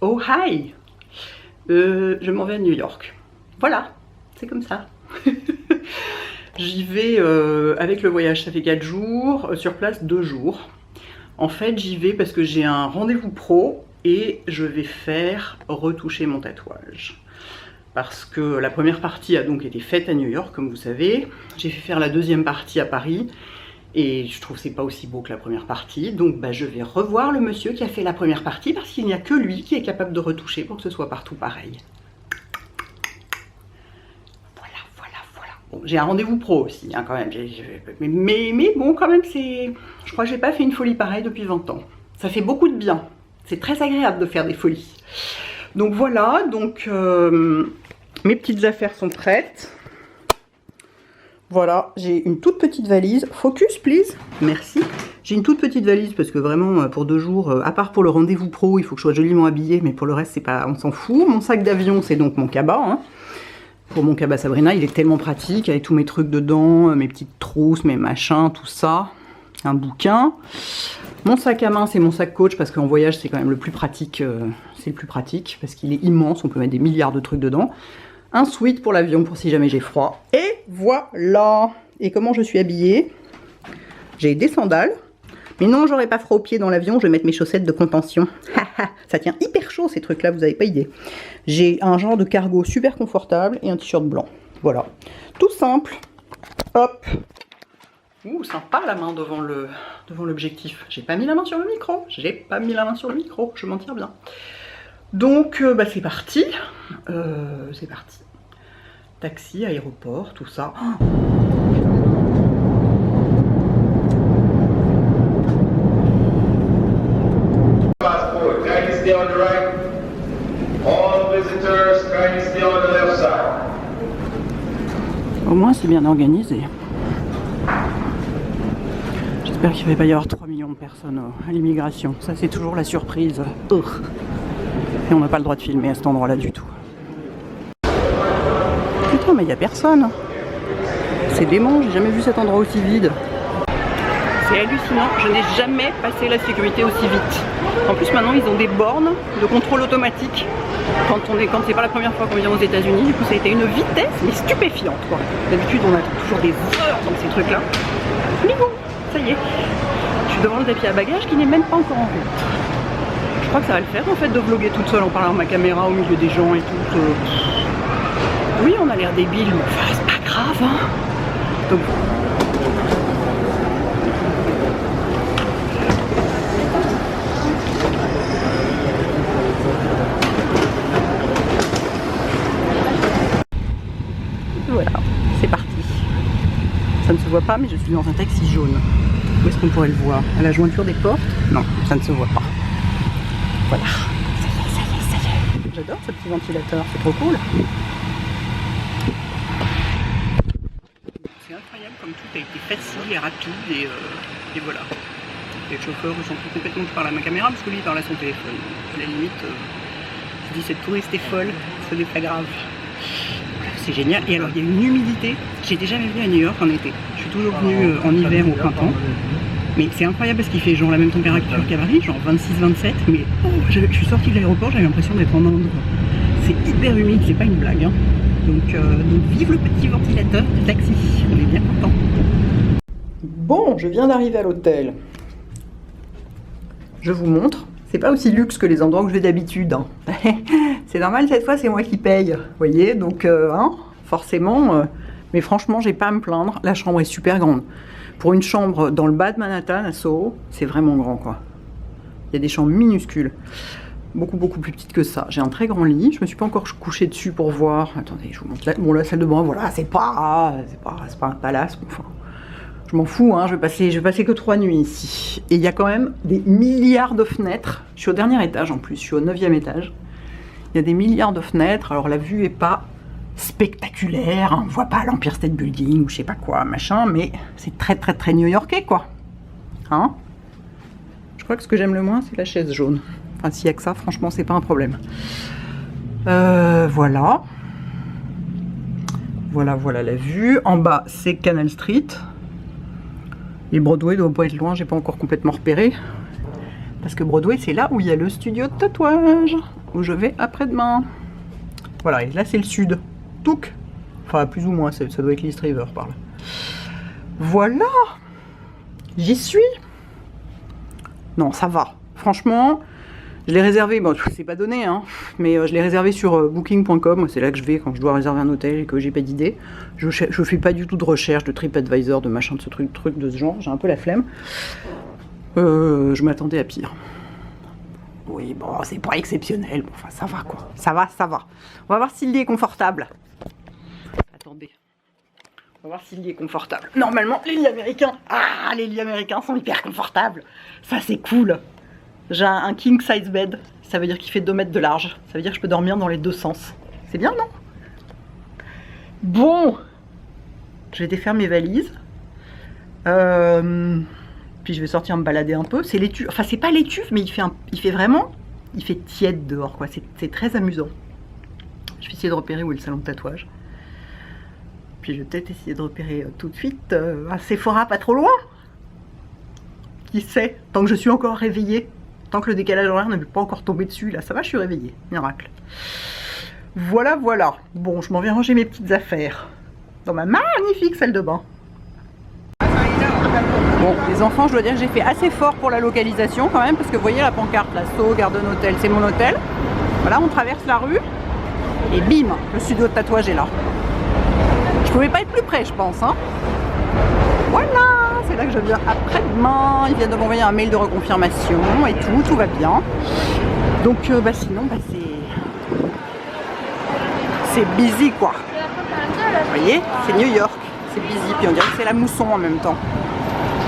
Oh hi. Je m'en vais à New York. Voilà, c'est comme ça. J'y vais avec le voyage, ça fait 4 jours, sur place 2 jours. En fait, j'y vais parce que j'ai un rendez-vous pro et je vais faire retoucher mon tatouage. Parce que la première partie a donc été faite à New York, comme vous savez. J'ai fait faire la deuxième partie à Paris et je trouve que c'est pas aussi beau que la première partie. Donc je vais revoir le monsieur qui a fait la première partie parce qu'il n'y a que lui qui est capable de retoucher pour que ce soit partout pareil. Voilà. Bon, j'ai un rendez-vous pro aussi, hein, quand même. Mais bon, quand même, je crois que j'ai pas fait une folie pareille depuis 20 ans. Ça fait beaucoup de bien. C'est très agréable de faire des folies. Donc voilà, mes petites affaires sont prêtes. Voilà, j'ai une toute petite valise. Focus, please. Merci. J'ai une toute petite valise parce que vraiment, pour 2 jours, à part pour le rendez-vous pro, il faut que je sois joliment habillée, mais pour le reste, c'est pas, on s'en fout. Mon sac d'avion, c'est donc mon cabas. Hein. Pour mon cabas Sabrina, il est tellement pratique, avec tous mes trucs dedans, mes petites trousses, mes machins, tout ça. Un bouquin. Mon sac à main, c'est mon sac Coach parce qu'en voyage, c'est quand même le plus pratique. C'est le plus pratique parce qu'il est immense, on peut mettre des milliards de trucs dedans. Un sweat pour l'avion pour si jamais j'ai froid. Et voilà. Et comment je suis habillée? J'ai des sandales. Mais non, j'aurai pas froid aux pieds dans l'avion, je vais mettre mes chaussettes de contention. Ça tient hyper chaud ces trucs-là, vous n'avez pas idée. J'ai un genre de cargo super confortable et un t-shirt blanc. Voilà. Tout simple. Hop. Ouh, sympa la main devant l'objectif. J'ai pas mis la main sur le micro. Je m'en tire bien. Donc, c'est parti. C'est parti. Taxi, aéroport, tout ça. Oh. On the right. All visitors kindly stay on the left side. Au moins c'est bien organisé. J'espère qu'il ne va pas y avoir 3 millions de personnes à l'immigration. Ça c'est toujours la surprise. Et on n'a pas le droit de filmer à cet endroit là du tout. Putain mais il n'y a personne. C'est dément, j'ai jamais vu cet endroit aussi vide. C'est hallucinant, je n'ai jamais passé la sécurité aussi vite. En plus maintenant ils ont des bornes de contrôle automatique quand c'est pas la première fois qu'on vient aux États-Unis. Du coup ça a été une vitesse mais stupéfiante quoi. D'habitude on attend toujours des heures dans ces trucs là. Mais bon, ça y est. Je suis devant le tapis à bagages qui n'est même pas encore en route. Je crois que ça va le faire en fait de vlogger toute seule en parlant à ma caméra au milieu des gens et tout. Oui on a l'air débile mais enfin, c'est pas grave hein. Donc voilà, c'est parti. Ça ne se voit pas, mais je suis dans un taxi jaune. Où est-ce qu'on pourrait le voir? À la jointure des portes? Non, ça ne se voit pas. Voilà. Ça y est. J'adore ce petit ventilateur, c'est trop cool. C'est incroyable comme tout a été facile et rapide et voilà. Les chauffeurs sont tout complètement qui parlent à ma caméra parce que lui il parle à son téléphone. À la limite, je dis cette touriste est folle, ce n'est pas grave. C'est génial. Et alors il y a une humidité. J'étais jamais venue à New York en été. Je suis toujours venue en hiver ou au printemps. Mais c'est incroyable parce qu'il fait genre la même température qu'à Paris, genre 26-27. Mais je suis sortie de l'aéroport, j'avais l'impression d'être en Inde. C'est hyper humide, c'est pas une blague. Hein. Donc vive le petit ventilateur du taxi. On est bien content. Bon, je viens d'arriver à l'hôtel. Je vous montre. C'est pas aussi luxe que les endroits où je vais d'habitude. Hein. C'est normal, cette fois, c'est moi qui paye. Vous voyez, donc, forcément. Mais franchement, j'ai pas à me plaindre. La chambre est super grande. Pour une chambre dans le bas de Manhattan, à Soho, c'est vraiment grand, quoi. Il y a des chambres minuscules. Beaucoup plus petites que ça. J'ai un très grand lit. Je me suis pas encore couchée dessus pour voir. Attendez, je vous montre. Bon, la salle de bain, voilà, c'est pas un palace. Enfin, je m'en fous, hein, je vais passer que 3 nuits ici. Et il y a quand même des milliards de fenêtres. Je suis au dernier étage en plus, je suis au 9e étage. Il y a des milliards de fenêtres, alors la vue est pas spectaculaire, hein, on voit pas l'Empire State Building ou je sais pas quoi, machin, mais c'est très new-yorkais quoi. Hein? Je crois que ce que j'aime le moins, c'est la chaise jaune. Enfin, s'il y a que ça, franchement, c'est pas un problème. Voilà. Voilà la vue. En bas, c'est Canal Street. Et Broadway doit pas être loin, j'ai pas encore complètement repéré. Parce que Broadway, c'est là où il y a le studio de tatouage. où je vais après-demain. Voilà, et là c'est le sud. Touc. Enfin, plus ou moins, ça doit être l'East River par là. Voilà. J'y suis. Non, ça va. Franchement, je l'ai réservé, bon, c'est pas donné, hein, mais je l'ai réservé sur booking.com. C'est là que je vais quand je dois réserver un hôtel et que j'ai pas d'idée. Je fais pas du tout de recherche, de TripAdvisor, de machin, de ce truc de ce genre. J'ai un peu la flemme. Je m'attendais à pire. Oui, bon, c'est pas exceptionnel. Bon, enfin, ça va, quoi. Ça va, ça va. On va voir si le lit est confortable. Attendez. On va voir si le lit est confortable. Normalement, les lits américains... Ah, les lits américains sont hyper confortables. Ça, c'est cool. J'ai un king size bed. Ça veut dire qu'il fait 2 mètres de large. Ça veut dire que je peux dormir dans les deux sens. C'est bien, non? Bon. Je vais défaire mes valises. Puis je vais sortir me balader un peu. C'est l'étuve. Enfin, c'est pas l'étuve, mais il fait vraiment... Il fait tiède dehors, quoi. C'est très amusant. Je vais essayer de repérer où est le salon de tatouage. Puis je vais peut-être essayer de repérer tout de suite un Sephora pas trop loin. Qui sait? Tant que je suis encore réveillée. Tant que le décalage horaire ne m'est pas encore tombé dessus. Là, ça va, je suis réveillée. Miracle. Voilà, voilà. Bon, je m'en vais ranger mes petites affaires. Dans ma magnifique salle de bain. Bon, les enfants, je dois dire que j'ai fait assez fort pour la localisation quand même, parce que vous voyez la pancarte, la So Garden Hotel, c'est mon hôtel. Voilà, on traverse la rue, et bim, le studio de tatouage est là. Je pouvais pas être plus près, je pense, hein. Voilà, c'est là que je viens après-demain. Ils viennent de m'envoyer un mail de reconfirmation et tout va bien. Donc, sinon, c'est busy, quoi. Vous voyez, c'est New York, c'est busy, puis on dirait que c'est la mousson en même temps.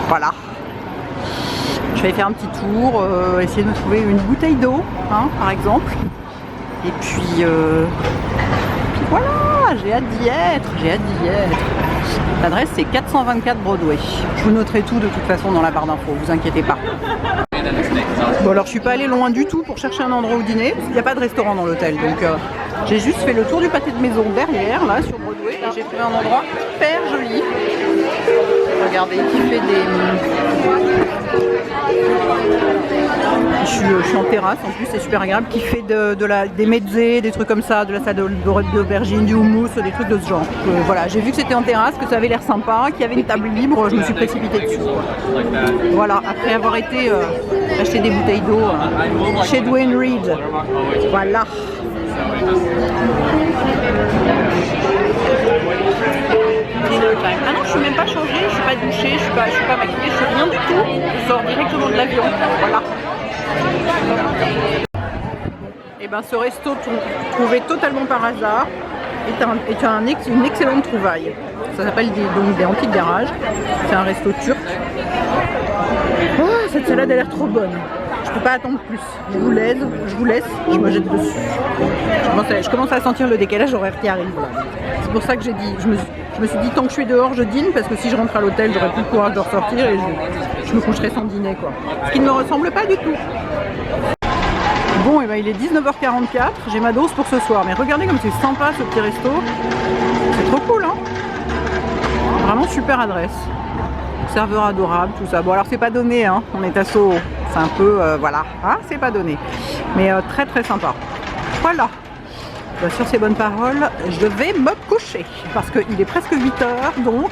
Voilà. Je vais faire un petit tour, essayer de trouver une bouteille d'eau, hein, par exemple. Et puis voilà, j'ai hâte d'y être, L'adresse c'est 424 Broadway. Je vous noterai tout de toute façon dans la barre d'infos, vous inquiétez pas. Bon alors je suis pas allée loin du tout pour chercher un endroit où dîner, parce qu'il n'y a pas de restaurant dans l'hôtel. Donc j'ai juste fait le tour du pâté de maison derrière, là, sur Broadway, et j'ai trouvé un endroit hyper joli. Regardez, qui fait des... Je suis en terrasse, en plus c'est super agréable, qui fait des mezzés, des trucs comme ça, de la salade d'aubergine, du houmous, des trucs de ce genre. Voilà, j'ai vu que c'était en terrasse, que ça avait l'air sympa, qu'il y avait une table libre, je me suis précipitée dessus. Voilà, après avoir été acheter des bouteilles d'eau chez Dwayne Reed. Voilà. Ah non, je suis même pas changée, je suis pas douchée, je suis pas maquillée, je suis rien du tout. Je sors directement de l'avion. Voilà. Et ben ce resto trouvé totalement par hasard est une excellente trouvaille. Ça s'appelle donc des Antiques Garages. C'est un resto turc. Oh, cette salade a l'air trop bonne. Je peux pas attendre plus. Je vous laisse, je me jette dessus. Je commence à sentir le décalage horaire qui arrive. C'est pour ça que j'ai dit, je me suis dit tant que je suis dehors, je dîne, parce que si je rentre à l'hôtel, j'aurais plus le courage de ressortir et je me coucherai sans dîner, quoi. Ce qui ne me ressemble pas du tout. Bon, et ben il est 19h44, j'ai ma dose pour ce soir. Mais regardez comme c'est sympa ce petit resto. C'est trop cool, hein. Vraiment super adresse. Serveur adorable, tout ça. Bon alors c'est pas donné, hein. On est à Soho. C'est un peu, voilà, hein, c'est pas donné. Mais très très sympa. Voilà. Sur ces bonnes paroles, je vais me coucher. Parce qu'il est presque 8h, donc,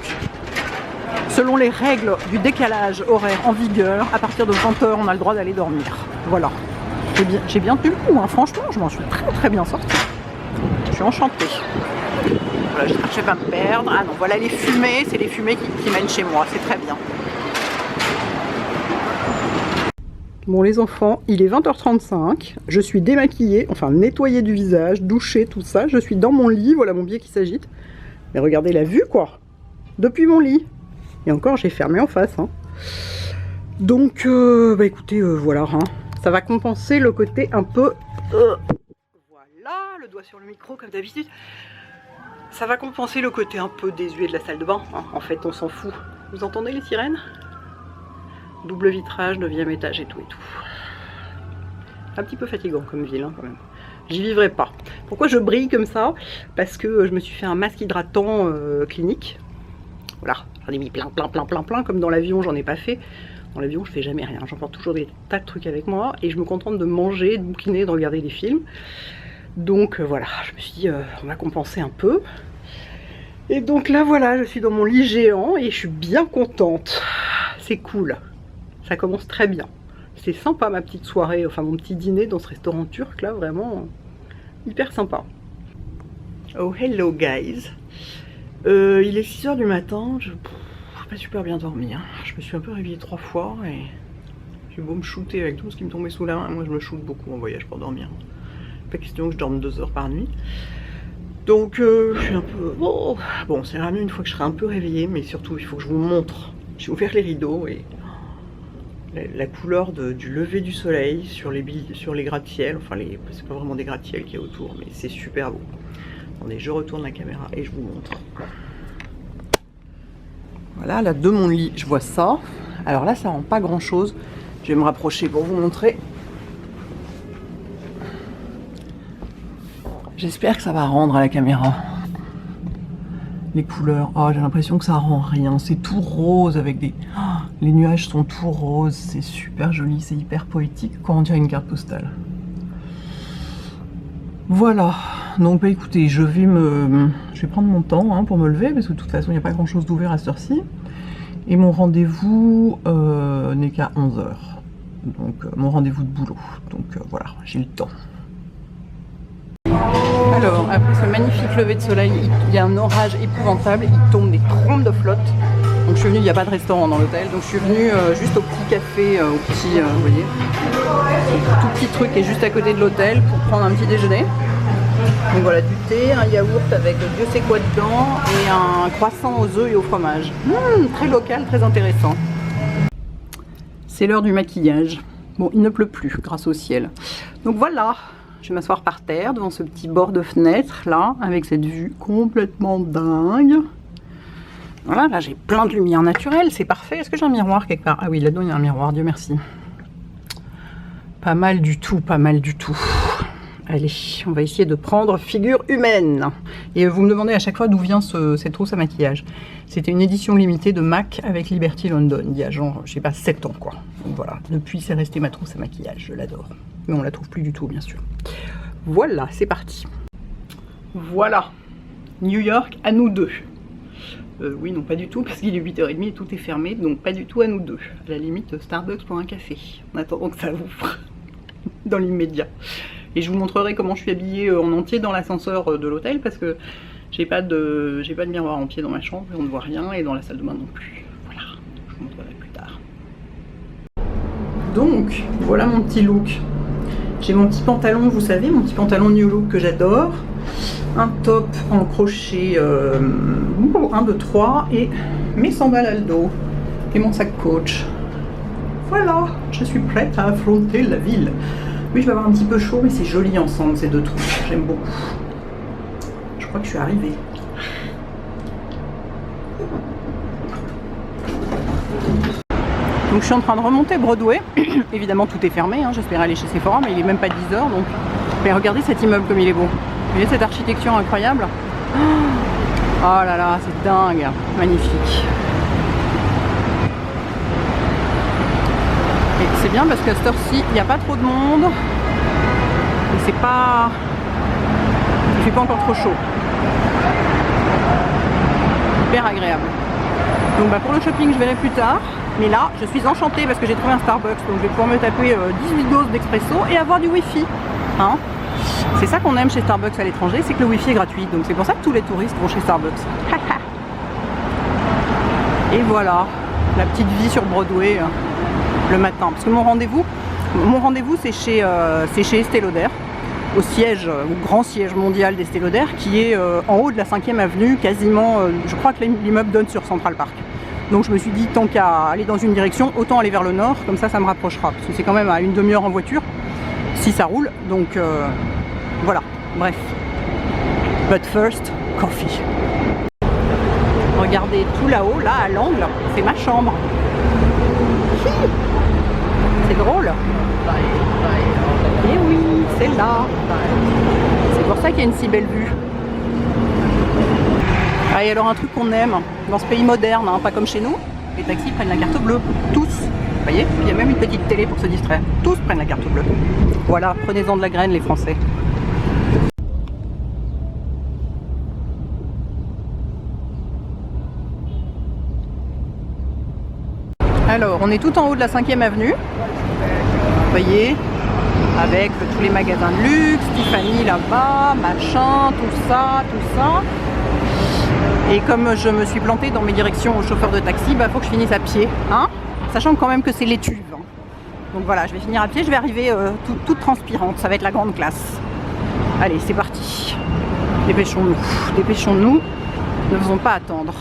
selon les règles du décalage horaire en vigueur, à partir de 20h, on a le droit d'aller dormir. Voilà. J'ai bien tenu le coup, hein. Franchement, je m'en suis très très bien sortie. Je suis enchantée. Voilà, j'espère que je vais pas me perdre. Ah non, voilà les fumées, c'est les fumées qui mènent chez moi, c'est très bien. Bon les enfants, il est 20h35, je suis démaquillée, enfin nettoyée du visage, douchée, tout ça. Je suis dans mon lit, voilà mon biais qui s'agite. Mais regardez la vue quoi, depuis mon lit. Et encore j'ai fermé en face. Hein. Donc écoutez, voilà, hein. Ça va compenser le côté un peu... Voilà, le doigt sur le micro comme d'habitude. Ça va compenser le côté un peu désuet de la salle de bain. Hein. En fait on s'en fout. Vous entendez les sirènes ? Double vitrage, 9e étage et tout. Un petit peu fatigant comme ville, hein, quand même. J'y vivrai pas. Pourquoi je brille comme ça? Parce que je me suis fait un masque hydratant clinique. Voilà, j'en ai mis plein, comme dans l'avion, j'en ai pas fait. Dans l'avion, je fais jamais rien. J'emporte toujours des tas de trucs avec moi et je me contente de manger, de bouquiner, de regarder des films. Donc voilà, je me suis dit, on va compenser un peu. Et donc là, voilà, je suis dans mon lit géant et je suis bien contente. C'est cool. Ça commence très bien. C'est sympa ma petite soirée, enfin mon petit dîner dans ce restaurant turc là, vraiment hyper sympa. Oh hello guys. Il est 6 h du matin, je n'ai pas super bien dormi. Hein. Je me suis un peu réveillée 3 fois et j'ai beau me shooter avec tout ce qui me tombait sous la main. Moi je me shoote beaucoup en voyage pour dormir. Pas question que je dorme 2 heures par nuit. Donc je suis un peu... Oh. Bon, c'est mieux une fois que je serai un peu réveillée, mais surtout il faut que je vous montre. J'ai ouvert les rideaux et la couleur du lever du soleil sur les gratte-ciel, enfin c'est pas vraiment des gratte-ciel qu'il y a autour, mais c'est super beau. Attendez, je retourne la caméra et je vous montre. Voilà, là de mon lit, je vois ça. Alors là, ça rend pas grand chose. Je vais me rapprocher pour vous montrer. J'espère que ça va rendre à la caméra. Les couleurs, oh, j'ai l'impression que ça rend rien. C'est tout rose avec des... Oh, les nuages sont tout roses. C'est super joli, c'est hyper poétique. Quoi, on dirait une carte postale. Voilà. Donc bah, écoutez, je vais prendre mon temps hein, pour me lever. Parce que de toute façon, il n'y a pas grand chose d'ouvert à cette heure-ci. Et mon rendez-vous n'est qu'à 11 h. Donc mon rendez-vous de boulot. Donc voilà, j'ai le temps. Alors, après ce magnifique lever de soleil, il y a un orage épouvantable, il tombe des trompes de flotte. Donc je suis venue, il n'y a pas de restaurant dans l'hôtel, donc je suis venue juste au petit café, au petit, vous voyez, tout petit truc qui est juste à côté de l'hôtel pour prendre un petit déjeuner. Donc voilà, du thé, un yaourt avec Dieu sait quoi dedans et un croissant aux œufs et au fromage. Très local, très intéressant. C'est l'heure du maquillage. Bon, il ne pleut plus grâce au ciel. Donc voilà. Je vais m'asseoir par terre devant ce petit bord de fenêtre là, avec cette vue complètement dingue. Voilà, là j'ai plein de lumière naturelle, c'est parfait. Est-ce que j'ai un miroir quelque part? Ah oui, là-dedans il y a un miroir, Dieu merci. Pas mal du tout, pas mal du tout. Allez, on va essayer de prendre figure humaine. Et vous me demandez à chaque fois d'où vient cette trousse à maquillage. C'était une édition limitée de MAC avec Liberty London, il y a genre, je sais pas, 7 ans quoi. Donc voilà, depuis c'est resté ma trousse à maquillage, je l'adore. Mais on la trouve plus du tout bien sûr. Voilà, c'est parti. Voilà, New York à nous deux. Oui, non pas du tout, parce qu'il est 8 h 30 et tout est fermé, donc pas du tout à nous deux. À la limite, Starbucks pour un café, en attendant que ça ouvre, dans l'immédiat. Et je vous montrerai comment je suis habillée en entier dans l'ascenseur de l'hôtel, parce que j'ai pas de miroir en pied dans ma chambre, et on ne voit rien, et dans la salle de bain non plus. Voilà, je vous montrerai plus tard. Donc, voilà mon petit look. J'ai mon petit pantalon, vous savez, mon petit pantalon New Look que j'adore. Un top en crochet 1, 2, 3 et mes sandales Aldo et mon sac Coach. Voilà, je suis prête à affronter la ville. Oui, je vais avoir un petit peu chaud, mais c'est joli ensemble ces deux trucs. J'aime beaucoup. Je crois que je suis arrivée. Donc je suis en train de remonter Broadway. Évidemment tout est fermé, hein. J'espère aller chez Sephora, mais il est même pas 10 h donc. Mais regardez cet immeuble comme il est beau. Vous voyez cette architecture incroyable? Oh là là, c'est dingue, magnifique. Et c'est bien parce qu'à cette heure-ci, il n'y a pas trop de monde. Et c'est pas... Il fait pas encore trop chaud. Hyper agréable. Donc bah pour le shopping, je verrai plus tard. Mais là, je suis enchantée parce que j'ai trouvé un Starbucks. Donc je vais pouvoir me taper 18 doses d'expresso et avoir du Wi-Fi. Hein? C'est ça qu'on aime chez Starbucks à l'étranger, c'est que le Wi-Fi est gratuit. Donc c'est pour ça que tous les touristes vont chez Starbucks. Et voilà, la petite vie sur Broadway le matin. Parce que mon rendez-vous c'est chez Estée Lauder, au siège, au grand siège mondial d'Estée Lauder, qui est en haut de la 5e avenue, quasiment, je crois que l'immeuble donne sur Central Park. Donc je me suis dit, tant qu'à aller dans une direction, autant aller vers le nord, comme ça me rapprochera. Parce que c'est quand même à une demi-heure en voiture, si ça roule. Donc voilà, bref. But first, coffee. Regardez tout là-haut, là à l'angle, c'est ma chambre. C'est drôle. Et oui, c'est là. C'est pour ça qu'il y a une si belle vue. Ah, et alors un truc qu'on aime dans ce pays moderne, hein, pas comme chez nous, les taxis prennent la carte bleue, tous. voyez, il y a même une petite télé pour se distraire. Tous prennent la carte bleue. Voilà, prenez-en de la graine les Français. Alors, on est tout en haut de la 5e avenue. Vous voyez, avec tous les magasins de luxe, Tiffany là-bas, machin, tout ça. Et comme je me suis plantée dans mes directions au chauffeur de taxi, bah faut que je finisse à pied, hein, sachant quand même que c'est l'étuve. Hein. Donc voilà, je vais finir à pied, je vais arriver toute transpirante, ça va être la grande classe. Allez, c'est parti. Dépêchons-nous, ne faisons pas attendre.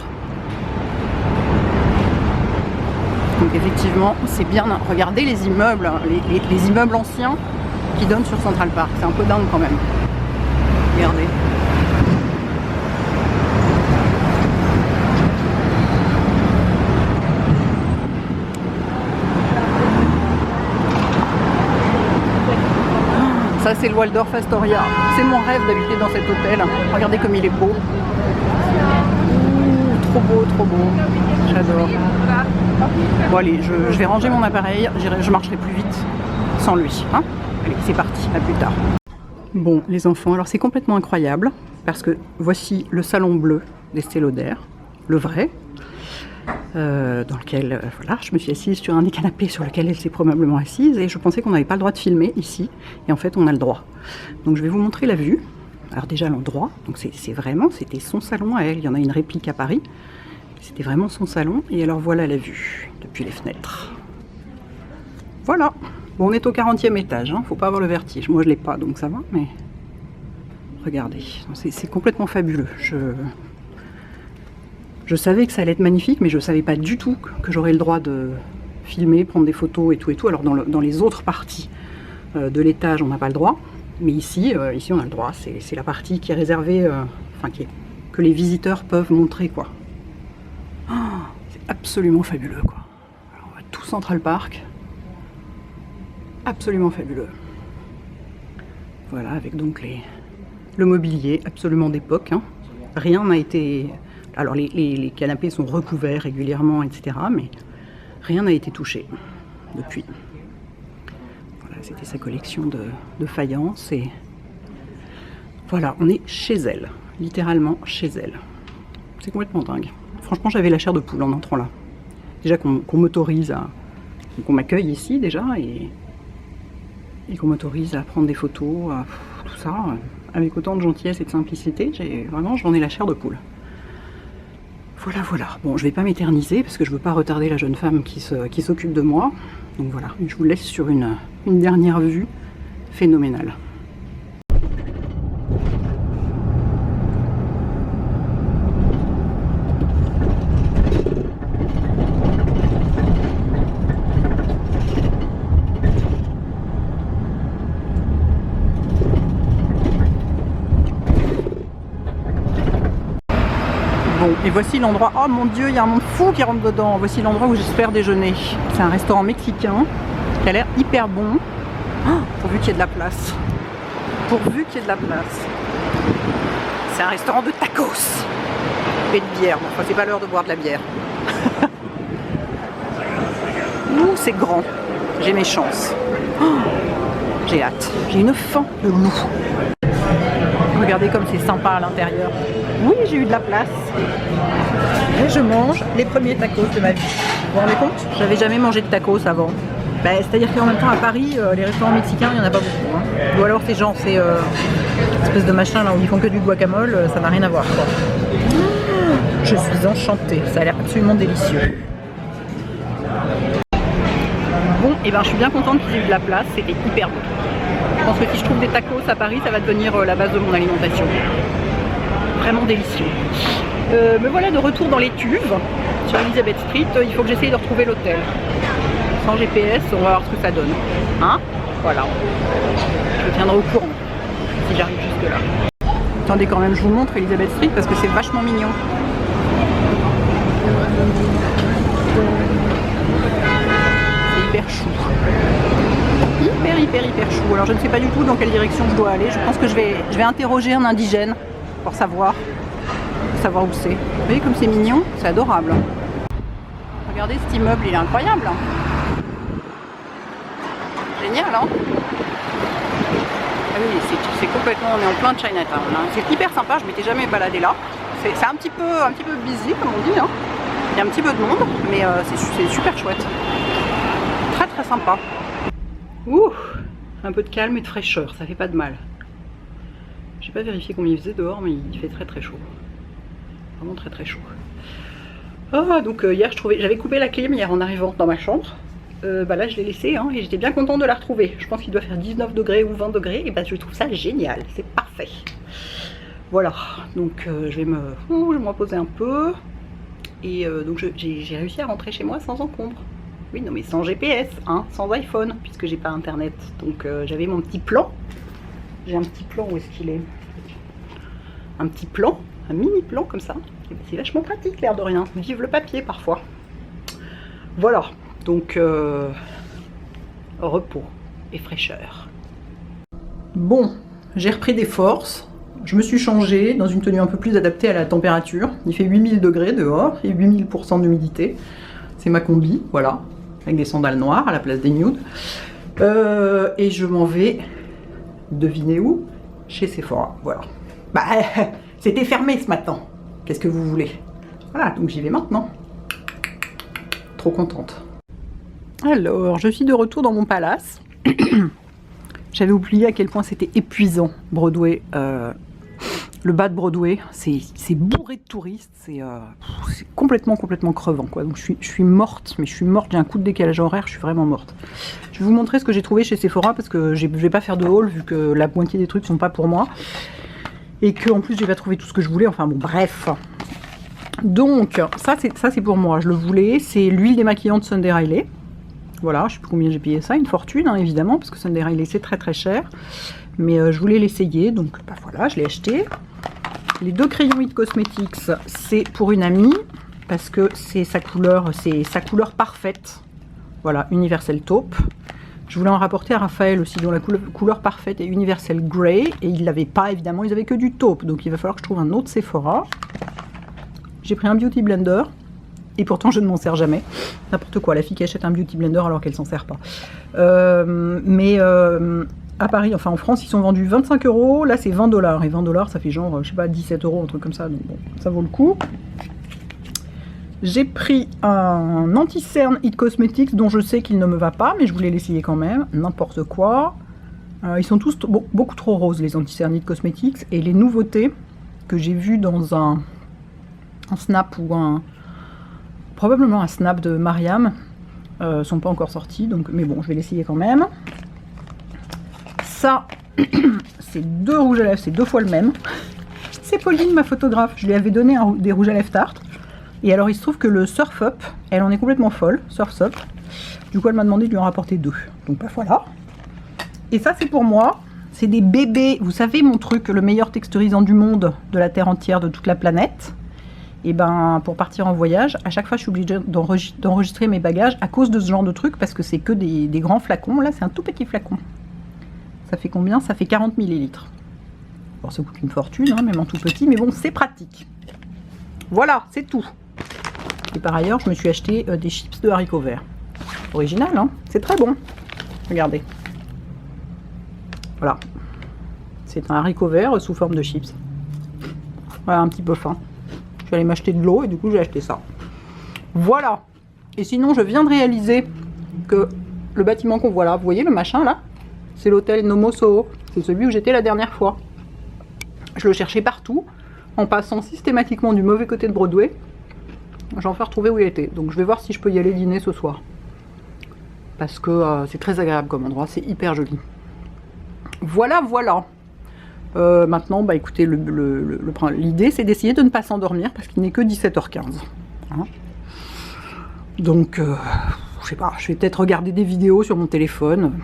Donc effectivement, c'est bien, regardez les immeubles, les immeubles anciens qui donnent sur Central Park, c'est un peu dingue quand même. Regardez. Ça c'est le Waldorf Astoria, c'est mon rêve d'habiter dans cet hôtel. Regardez comme il est beau. Trop beau, j'adore. Bon allez, je vais ranger mon appareil, je marcherai plus vite sans lui. Hein, allez, c'est parti, à plus tard. Bon les enfants, alors c'est complètement incroyable parce que voici le salon bleu d'Estée Lauder, le vrai. Dans lequel voilà, je me suis assise sur un des canapés sur lequel elle s'est probablement assise et je pensais qu'on n'avait pas le droit de filmer ici et en fait on a le droit. Donc je vais vous montrer la vue. Alors déjà l'endroit, donc c'était son salon à elle, il y en a une réplique à Paris, c'était vraiment son salon et alors voilà la vue depuis les fenêtres. Voilà, bon on est au 40e étage, hein, faut pas avoir le vertige, moi je l'ai pas donc ça va, mais regardez, c'est complètement fabuleux. Je savais que ça allait être magnifique, mais je ne savais pas du tout que j'aurais le droit de filmer, prendre des photos et tout. Alors dans les autres parties de l'étage, on n'a pas le droit. Mais ici on a le droit. C'est la partie qui est réservée, que les visiteurs peuvent montrer, quoi. Oh, c'est absolument fabuleux, quoi. Alors, on voit tout Central Park. Absolument fabuleux. Voilà, avec donc le mobilier absolument d'époque. Hein. Rien n'a été... Alors les canapés sont recouverts régulièrement, etc. Mais rien n'a été touché depuis. Voilà, c'était sa collection de faïences. Et voilà, on est chez elle. Littéralement chez elle. C'est complètement dingue. Franchement, j'avais la chair de poule en entrant là. Déjà qu'on m'autorise à... qu'on m'accueille ici déjà. Et qu'on m'autorise à prendre des photos, tout ça. Avec autant de gentillesse et de simplicité. J'en ai la chair de poule. Voilà. Bon, je vais pas m'éterniser parce que je veux pas retarder la jeune femme qui s'occupe de moi. Donc voilà, je vous laisse sur une dernière vue phénoménale. Bon, et voici l'endroit, oh mon dieu, il y a un monde fou qui rentre dedans. Voici l'endroit où j'espère déjeuner. C'est un restaurant mexicain qui a l'air hyper bon. Oh, pourvu qu'il y ait de la place. C'est un restaurant de tacos et de bière. Bon, enfin, c'est pas l'heure de boire de la bière. Ouh, c'est grand. J'ai mes chances. Oh, j'ai hâte. J'ai une faim de loup. Regardez comme c'est sympa à l'intérieur. Oui, j'ai eu de la place. Et je mange les premiers tacos de ma vie. Vous vous rendez compte? J'avais jamais mangé de tacos avant. C'est-à-dire qu'en même temps, à Paris, les restaurants mexicains, il n'y en a pas beaucoup. Hein. Ou alors c'est genre, c'est espèce de machin là où ils font que du guacamole, ça n'a rien à voir, quoi. Je suis enchantée. Ça a l'air absolument délicieux. Bon, et ben je suis bien contente qu'ils aient eu de la place. C'était hyper beau. Je pense que si je trouve des tacos à Paris, ça va devenir la base de mon alimentation. Vraiment délicieux. Me voilà de retour dans les Tuves, sur Elizabeth Street. Il faut que j'essaye de retrouver l'hôtel. Sans GPS, on va voir ce que ça donne. Hein? Voilà. Je vous tiendrai au courant si j'arrive jusque là. Attendez quand même, je vous montre Elizabeth Street parce que c'est vachement mignon. C'est hyper chou. Hyper chou. Alors je ne sais pas du tout dans quelle direction je dois aller. Je pense que je vais interroger un indigène pour savoir où c'est. Vous voyez comme c'est mignon, c'est adorable. Regardez cet immeuble, il est incroyable. génial, hein. Ah oui, c'est complètement, on est en plein Chinatown, hein. C'est hyper sympa, je m'étais jamais baladé là. C'est un petit peu busy, comme on dit, hein. Il y a un petit peu de monde, mais c'est super chouette. Très très sympa. Ouh, un peu de calme et de fraîcheur, ça fait pas de mal. J'ai pas vérifié combien il faisait dehors, mais il fait très très chaud. Vraiment très très chaud. Ah, donc hier j'avais coupé la clim hier en arrivant dans ma chambre. Bah là je l'ai laissé, hein, et j'étais bien contente de la retrouver. Je pense qu'il doit faire 19 degrés ou 20 degrés, et bah je trouve ça génial, c'est parfait. Voilà, donc je vais me reposer un peu. Et donc j'ai réussi à rentrer chez moi sans encombre. Oui, non mais sans GPS, hein, sans iPhone, puisque j'ai pas internet. Donc j'avais mon petit plan. J'ai un petit plan, où est-ce qu'il est? Un petit plan, un mini plan comme ça. C'est vachement pratique, l'air de rien. Vive le papier parfois. Voilà, donc repos et fraîcheur. Bon, j'ai repris des forces. Je me suis changée dans une tenue un peu plus adaptée à la température. Il fait 8000 degrés dehors et 8000% d'humidité. C'est ma combi, voilà, avec des sandales noires à la place des nudes. Et je m'en vais, devinez où? Chez Sephora, voilà. Bah, c'était fermé ce matin. Qu'est-ce que vous voulez? Voilà, donc j'y vais maintenant. Trop contente. Alors, je suis de retour dans mon palace. J'avais oublié à quel point c'était épuisant, Broadway. Le bas de Broadway, c'est bourré de touristes, c'est complètement crevant, quoi. Donc je suis morte, mais je suis morte, j'ai un coup de décalage horaire, je suis vraiment morte. Je vais vous montrer ce que j'ai trouvé chez Sephora, parce que je vais pas faire de haul, vu que la moitié des trucs sont pas pour moi. Et que en plus j'ai pas trouvé tout ce que je voulais, enfin bon, bref. Donc, ça c'est pour moi, je le voulais, c'est l'huile démaquillante Sunday Riley. Voilà, je sais plus combien j'ai payé ça, une fortune, hein, évidemment, parce que Sunday Riley c'est très très cher. Mais je voulais l'essayer, donc bah voilà, je l'ai acheté. Les deux crayons It Cosmetics, c'est pour une amie, parce que c'est sa couleur parfaite. Voilà, Universal Taupe. Je voulais en rapporter à Raphaël aussi, dont la couleur parfaite est Universal Grey, et ils l'avaient pas, évidemment, ils avaient que du taupe, donc il va falloir que je trouve un autre Sephora. J'ai pris un Beauty Blender, et pourtant je ne m'en sers jamais. N'importe quoi, la fille qui achète un Beauty Blender alors qu'elle s'en sert pas. À Paris, enfin en France, ils sont vendus 25 €, là c'est 20 $, et 20 $, ça fait genre, je sais pas, 17 €, un truc comme ça, donc bon, ça vaut le coup. J'ai pris un anti-cerne It Cosmetics dont je sais qu'il ne me va pas, mais je voulais l'essayer quand même, n'importe quoi. Ils sont tous beaucoup trop roses, les anti-cernes It Cosmetics, et les nouveautés que j'ai vues dans un snap ou probablement un snap de Mariam, sont pas encore sorties, donc, mais bon, je vais l'essayer quand même. Ça, c'est deux rouges à lèvres, c'est 2 fois le même. C'est Pauline, ma photographe. Je lui avais donné des rouges à lèvres Tarte. Et alors, il se trouve que le Surf Up, elle en est complètement folle, Surf Up. Du coup, elle m'a demandé de lui en rapporter 2. Donc, bah voilà. Et ça, c'est pour moi. C'est des bébés. Vous savez, mon truc, le meilleur texturisant du monde, de la Terre entière, de toute la planète. Et ben, pour partir en voyage, à chaque fois, je suis obligée d'enregistrer mes bagages à cause de ce genre de truc, parce que c'est que des grands flacons. Là, c'est un tout petit flacon. Ça fait combien? Ça fait 40 ml. Alors ça coûte une fortune, hein, même en tout petit, mais bon, c'est pratique. Voilà, c'est tout. Et par ailleurs, je me suis acheté des chips de haricots verts. Original, hein? C'est très bon. Regardez. Voilà. C'est un haricot vert sous forme de chips. Voilà, un petit peu fin. Je vais aller m'acheter de l'eau et du coup, j'ai acheté ça. Voilà. Et sinon, je viens de réaliser que le bâtiment qu'on voit là, vous voyez le machin là? C'est l'hôtel Nomo Soho. C'est celui où j'étais la dernière fois. Je le cherchais partout, en passant systématiquement du mauvais côté de Broadway. J'ai enfin retrouvé où il était. Donc je vais voir si je peux y aller dîner ce soir. Parce que c'est très agréable comme endroit, c'est hyper joli. Voilà, voilà. Maintenant, bah écoutez, l'idée c'est d'essayer de ne pas s'endormir parce qu'il n'est que 17h15. Hein, donc, je sais pas, je vais peut-être regarder des vidéos sur mon téléphone.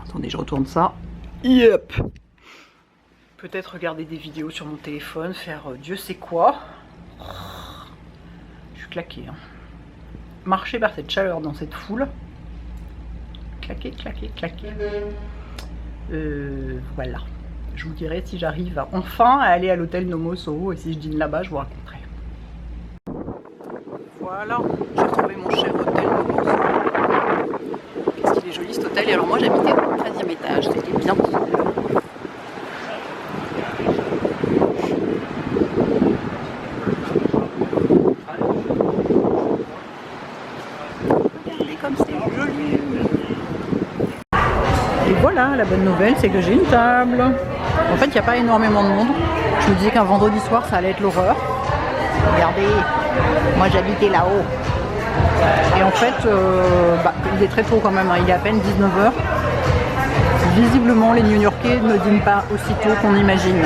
Attendez, je retourne ça. Yep. Peut-être regarder des vidéos sur mon téléphone, faire Dieu sait quoi. Je suis claquée. Hein. Marcher par cette chaleur dans cette foule. Claquer, claquer, claquer. Voilà. Je vous dirai si j'arrive enfin à aller à l'hôtel Nomo Soho et si je dîne là-bas, je vous raconterai. Voilà, j'ai retrouvé mon cher hôtel Nomo Soho. Qu'est-ce qu'il est joli cet hôtel. l'hôtel. Et alors moi j'habitais au 13e étage, c'était bien cool. Regardez comme c'est joli. Et voilà, la bonne nouvelle c'est que j'ai une table. En fait il n'y a pas énormément de monde. Je me disais qu'un vendredi soir ça allait être l'horreur. Regardez, moi j'habitais là-haut. Et en fait, il est très tôt quand même, hein. Il est à peine 19h. Visiblement, les New-Yorkais ne dînent pas aussitôt qu'on imagine.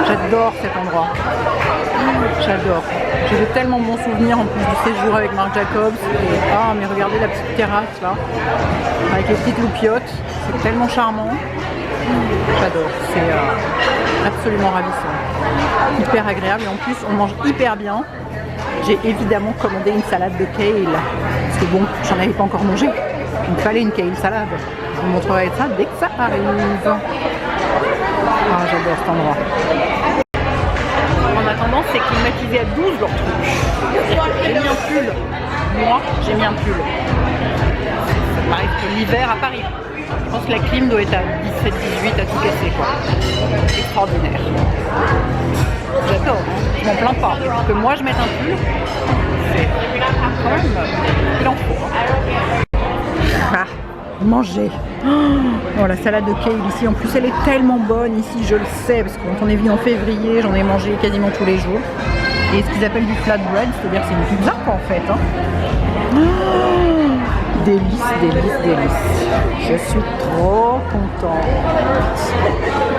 J'adore cet endroit. J'adore. J'ai de tellement bons souvenirs en plus du séjour avec Marc Jacobs. Et, mais regardez la petite terrasse là, avec les petites loupiottes. C'est tellement charmant. J'adore. C'est absolument ravissant. Hyper agréable et en plus, on mange hyper bien. J'ai évidemment commandé une salade de kale, parce que bon, j'en avais pas encore mangé, il me fallait une kale salade. Je vous montrerai ça dès que ça arrive. Ah, j'adore cet endroit. En attendant, c'est climatisé à 12 leur truc. J'ai mis un pull. Moi, j'ai mis un pull. Ça m'arrive que l'hiver à Paris. Je pense que la clim doit être à 17-18 à tout casser, quoi. Extraordinaire. J'adore, je m'en plains pas. Que moi je mette un pull, c'est quand même il en faut. Ah, manger. Oh, la salade de kale ici, en plus elle est tellement bonne ici, je le sais, parce que quand on est venu en février, j'en ai mangé quasiment tous les jours. Et ce qu'ils appellent du flatbread, c'est-à-dire c'est une pizza en fait. Hein. Oh, délice, délice, délice. Je suis trop contente.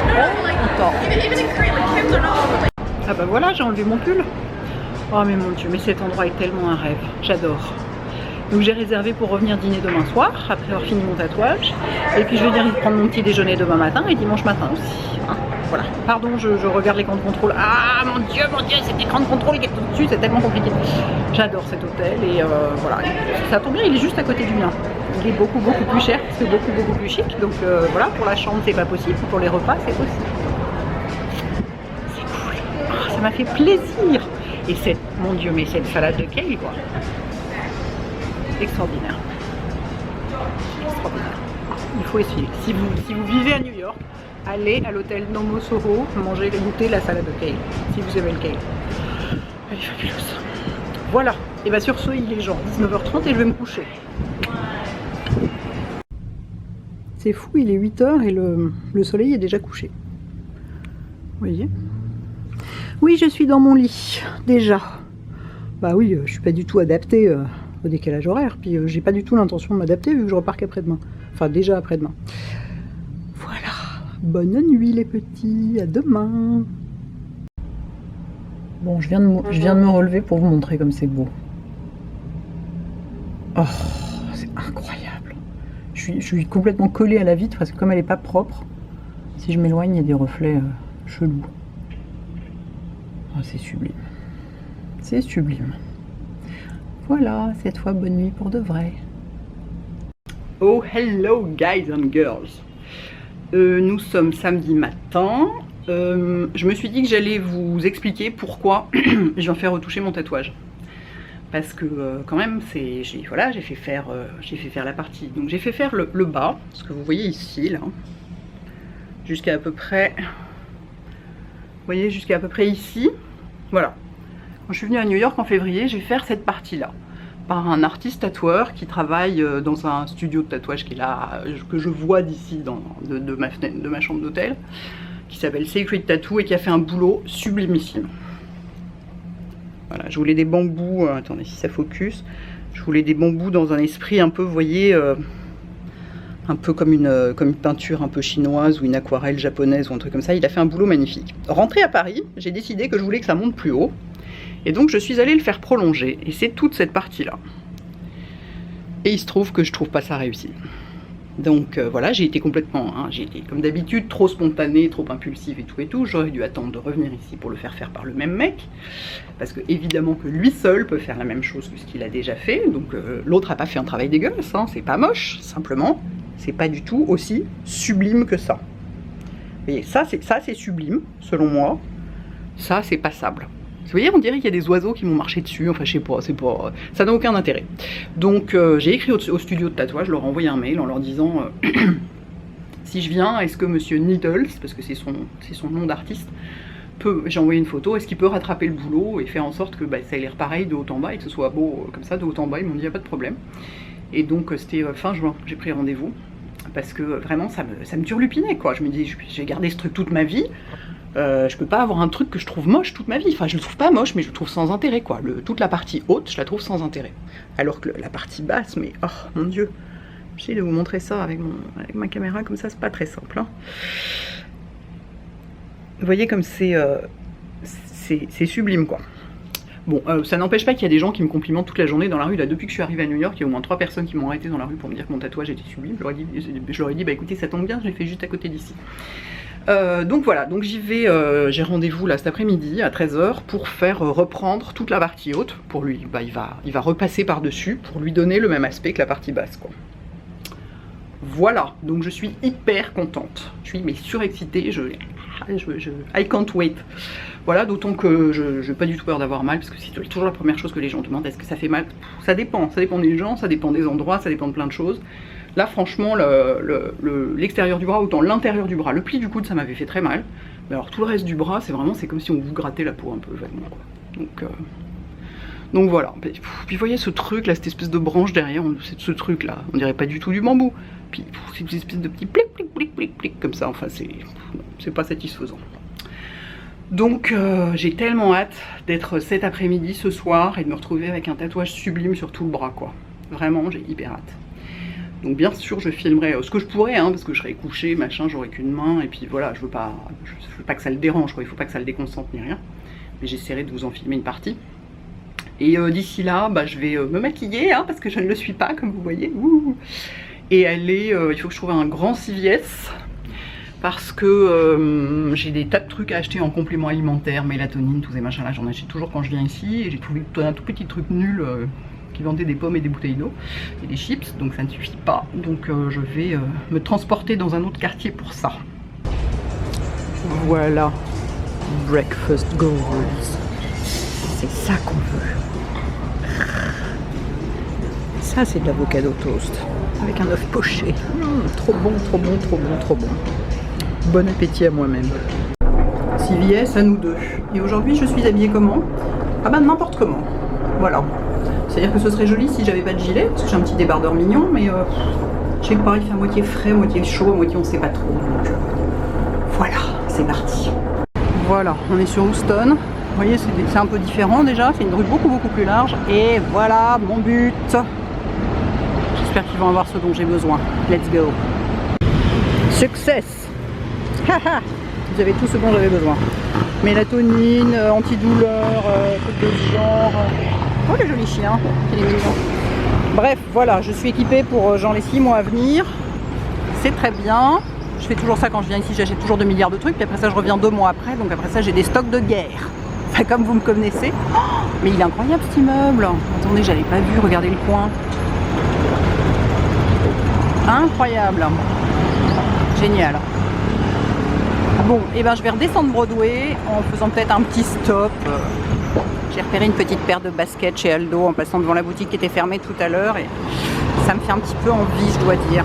Trop contente. Ah bah voilà, j'ai enlevé mon pull. Oh mais mon Dieu, mais cet endroit est tellement un rêve. J'adore. Donc j'ai réservé pour revenir dîner demain soir, après avoir fini mon tatouage. Et puis je vais dire prendre mon petit déjeuner demain matin et dimanche matin aussi. Hein, voilà. Pardon, je regarde l'écran de contrôle. Ah mon Dieu, cet écran de contrôle qui est tout dessus, c'est tellement compliqué. J'adore cet hôtel et voilà. Ça tombe bien, il est juste à côté du mien. Il est beaucoup plus cher, c'est beaucoup plus chic. Donc voilà, pour la chambre c'est pas possible, pour les repas c'est possible. Ça m'a fait plaisir. Et c'est, mon Dieu, mais cette salade de kale, quoi. Extraordinaire. Extraordinaire. Il faut essayer. Si vous vivez à New York, allez à l'hôtel Nomo Soho, manger et goûter la salade de kale. Si vous aimez le kale. Elle est fabuleuse. Voilà. Et bien sur ce, il est genre 19h30 et je vais me coucher. C'est fou, il est 8h et le soleil est déjà couché. Vous voyez ? Oui, je suis dans mon lit, déjà. Bah oui, je suis pas du tout adaptée au décalage horaire. Puis j'ai pas du tout l'intention de m'adapter vu que je repars qu'après-demain. Enfin, déjà après-demain. Voilà. Bonne nuit les petits, à demain. Bon, je viens de me relever pour vous montrer comme c'est beau. Oh, c'est incroyable. Je suis complètement collée à la vitre parce que comme elle est pas propre, si je m'éloigne, il y a des reflets chelous. Oh, c'est sublime. C'est sublime. Voilà, cette fois, bonne nuit pour de vrai. Oh, hello guys and girls. Nous sommes samedi matin. Je me suis dit que j'allais vous expliquer pourquoi je viens faire retoucher mon tatouage. Parce que quand même, j'ai fait faire la partie. Donc j'ai fait faire le bas, ce que vous voyez ici, là. Jusqu'à à peu près... Vous voyez, jusqu'à à peu près ici. Voilà. Quand je suis venue à New York en février, j'ai fait cette partie-là. Par un artiste tatoueur qui travaille dans un studio de tatouage qui est là, que je vois d'ici, de ma chambre d'hôtel, qui s'appelle Sacred Tattoo et qui a fait un boulot sublimissime. Voilà, je voulais des bambous, attendez si ça focus, je voulais des bambous dans un esprit un peu, vous voyez, un peu comme une peinture un peu chinoise ou une aquarelle japonaise ou un truc comme ça. Il a fait un boulot magnifique. Rentré à Paris, j'ai décidé que je voulais que ça monte plus haut. Et donc je suis allée le faire prolonger. Et c'est toute cette partie-là. Et il se trouve que je trouve pas ça réussi. Donc voilà, j'ai été complètement, j'ai été comme d'habitude trop spontanée, trop impulsive et tout. J'aurais dû attendre de revenir ici pour le faire par le même mec. Parce que évidemment que lui seul peut faire la même chose que ce qu'il a déjà fait. Donc l'autre a pas fait un travail dégueulasse, hein, c'est pas moche, simplement. C'est pas du tout aussi sublime que ça. Vous voyez, ça c'est sublime, selon moi. Ça c'est passable. Vous voyez, on dirait qu'il y a des oiseaux qui m'ont marché dessus, enfin je sais pas, ça n'a aucun intérêt. Donc j'ai écrit au studio de tatouage, je leur ai envoyé un mail en leur disant si je viens, est-ce que monsieur Needles, parce que c'est son nom d'artiste, j'ai envoyé une photo, est-ce qu'il peut rattraper le boulot et faire en sorte que ça ait l'air pareil de haut en bas et que ce soit beau comme ça de haut en bas. Ils m'ont dit il n'y a pas de problème. Et donc c'était fin juin, j'ai pris rendez-vous, parce que vraiment ça me turlupinait quoi. Je me dis, j'ai gardé ce truc toute ma vie, je peux pas avoir un truc que je trouve moche toute ma vie. Enfin je le trouve pas moche, mais je le trouve sans intérêt quoi. Toute la partie haute, je la trouve sans intérêt. Alors que la partie basse, mais oh mon dieu, j'essaie de vous montrer ça avec ma caméra comme ça, c'est pas très simple. Hein. Vous voyez comme c'est sublime quoi. Bon, ça n'empêche pas qu'il y a des gens qui me complimentent toute la journée dans la rue. Là, depuis que je suis arrivée à New York, il y a au moins 3 personnes qui m'ont arrêté dans la rue pour me dire que mon tatouage était sublime. Je leur ai dit bah écoutez, ça tombe bien, je l'ai fait juste à côté d'ici. Donc voilà, donc j'y vais, j'ai rendez-vous là cet après-midi à 13 h pour faire reprendre toute la partie haute. Pour lui, bah, il va repasser par-dessus pour lui donner le même aspect que la partie basse quoi. Voilà, donc je suis hyper contente. Je suis mais surexcitée, I can't wait. Voilà, d'autant que je n'ai pas du tout peur d'avoir mal, parce que c'est toujours la première chose que les gens demandent, est-ce que ça fait mal? Ça dépend des gens, ça dépend des endroits, ça dépend de plein de choses. Là franchement, l'extérieur du bras, autant l'intérieur du bras, le pli du coude ça m'avait fait très mal. Mais alors tout le reste du bras, c'est comme si on vous grattait la peau un peu vaguement quoi. Donc voilà, puis vous voyez ce truc là, cette espèce de branche derrière, ce truc là, on dirait pas du tout du bambou. Puis c'est une espèce de petit plic plic plic plic plic comme ça, enfin c'est pas satisfaisant. Donc j'ai tellement hâte d'être cet après-midi, ce soir, et de me retrouver avec un tatouage sublime sur tout le bras quoi. Vraiment, j'ai hyper hâte. Donc bien sûr je filmerai ce que je pourrais, hein, parce que je serai couchée, machin, j'aurai qu'une main, et puis voilà, je veux pas que ça le dérange quoi, il faut pas que ça le déconcentre ni rien. Mais j'essaierai de vous en filmer une partie. Et d'ici là, bah, je vais me maquiller, hein, parce que je ne le suis pas, comme vous voyez. Ouh. Et il faut que je trouve un grand CVS, parce que j'ai des tas de trucs à acheter en complément alimentaire, mélatonine, tous ces machins là, j'en achète toujours quand je viens ici. Et j'ai trouvé un tout petit truc nul qui vendait des pommes et des bouteilles d'eau et des chips, donc ça ne suffit pas. Donc je vais me transporter dans un autre quartier pour ça. Voilà, breakfast goals. C'est ça qu'on veut. Ça c'est de l'avocado toast avec un œuf poché. Trop bon, trop bon, trop bon, trop bon. Bon appétit à moi-même. CVS à nous deux. Et aujourd'hui je suis habillée comment? Ah bah n'importe comment. Voilà. C'est-à-dire que ce serait joli si j'avais pas de gilet, parce que j'ai un petit débardeur mignon, mais je sais pas, il fait à moitié frais, moitié chaud, à moitié on sait pas trop. Donc voilà, c'est parti. Voilà, on est sur Houston. Vous voyez, c'est un peu différent déjà, c'est une rue beaucoup plus large. Et voilà mon but. J'espère qu'ils vont avoir ce dont j'ai besoin. Let's go. Success. Haha. Vous avez tout ce dont j'avais besoin. Mélatonine, antidouleur, trucs de ce genre. Oh le joli chien, il est mignon. Bref, voilà, je suis équipée pour genre les 6 mois à venir. C'est très bien. Je fais toujours ça quand je viens ici, j'achète toujours 2 milliards de trucs. Puis après ça, je reviens 2 mois après. Donc après ça, j'ai des stocks de guerre. Enfin, comme vous me connaissez. Oh, mais il est incroyable cet immeuble. Attendez, j'avais pas vu, regardez le coin. Incroyable. Génial. Bon, et ben je vais redescendre Broadway en faisant peut-être un petit stop. J'ai repéré une petite paire de baskets chez Aldo en passant devant la boutique qui était fermée tout à l'heure et ça me fait un petit peu envie, je dois dire.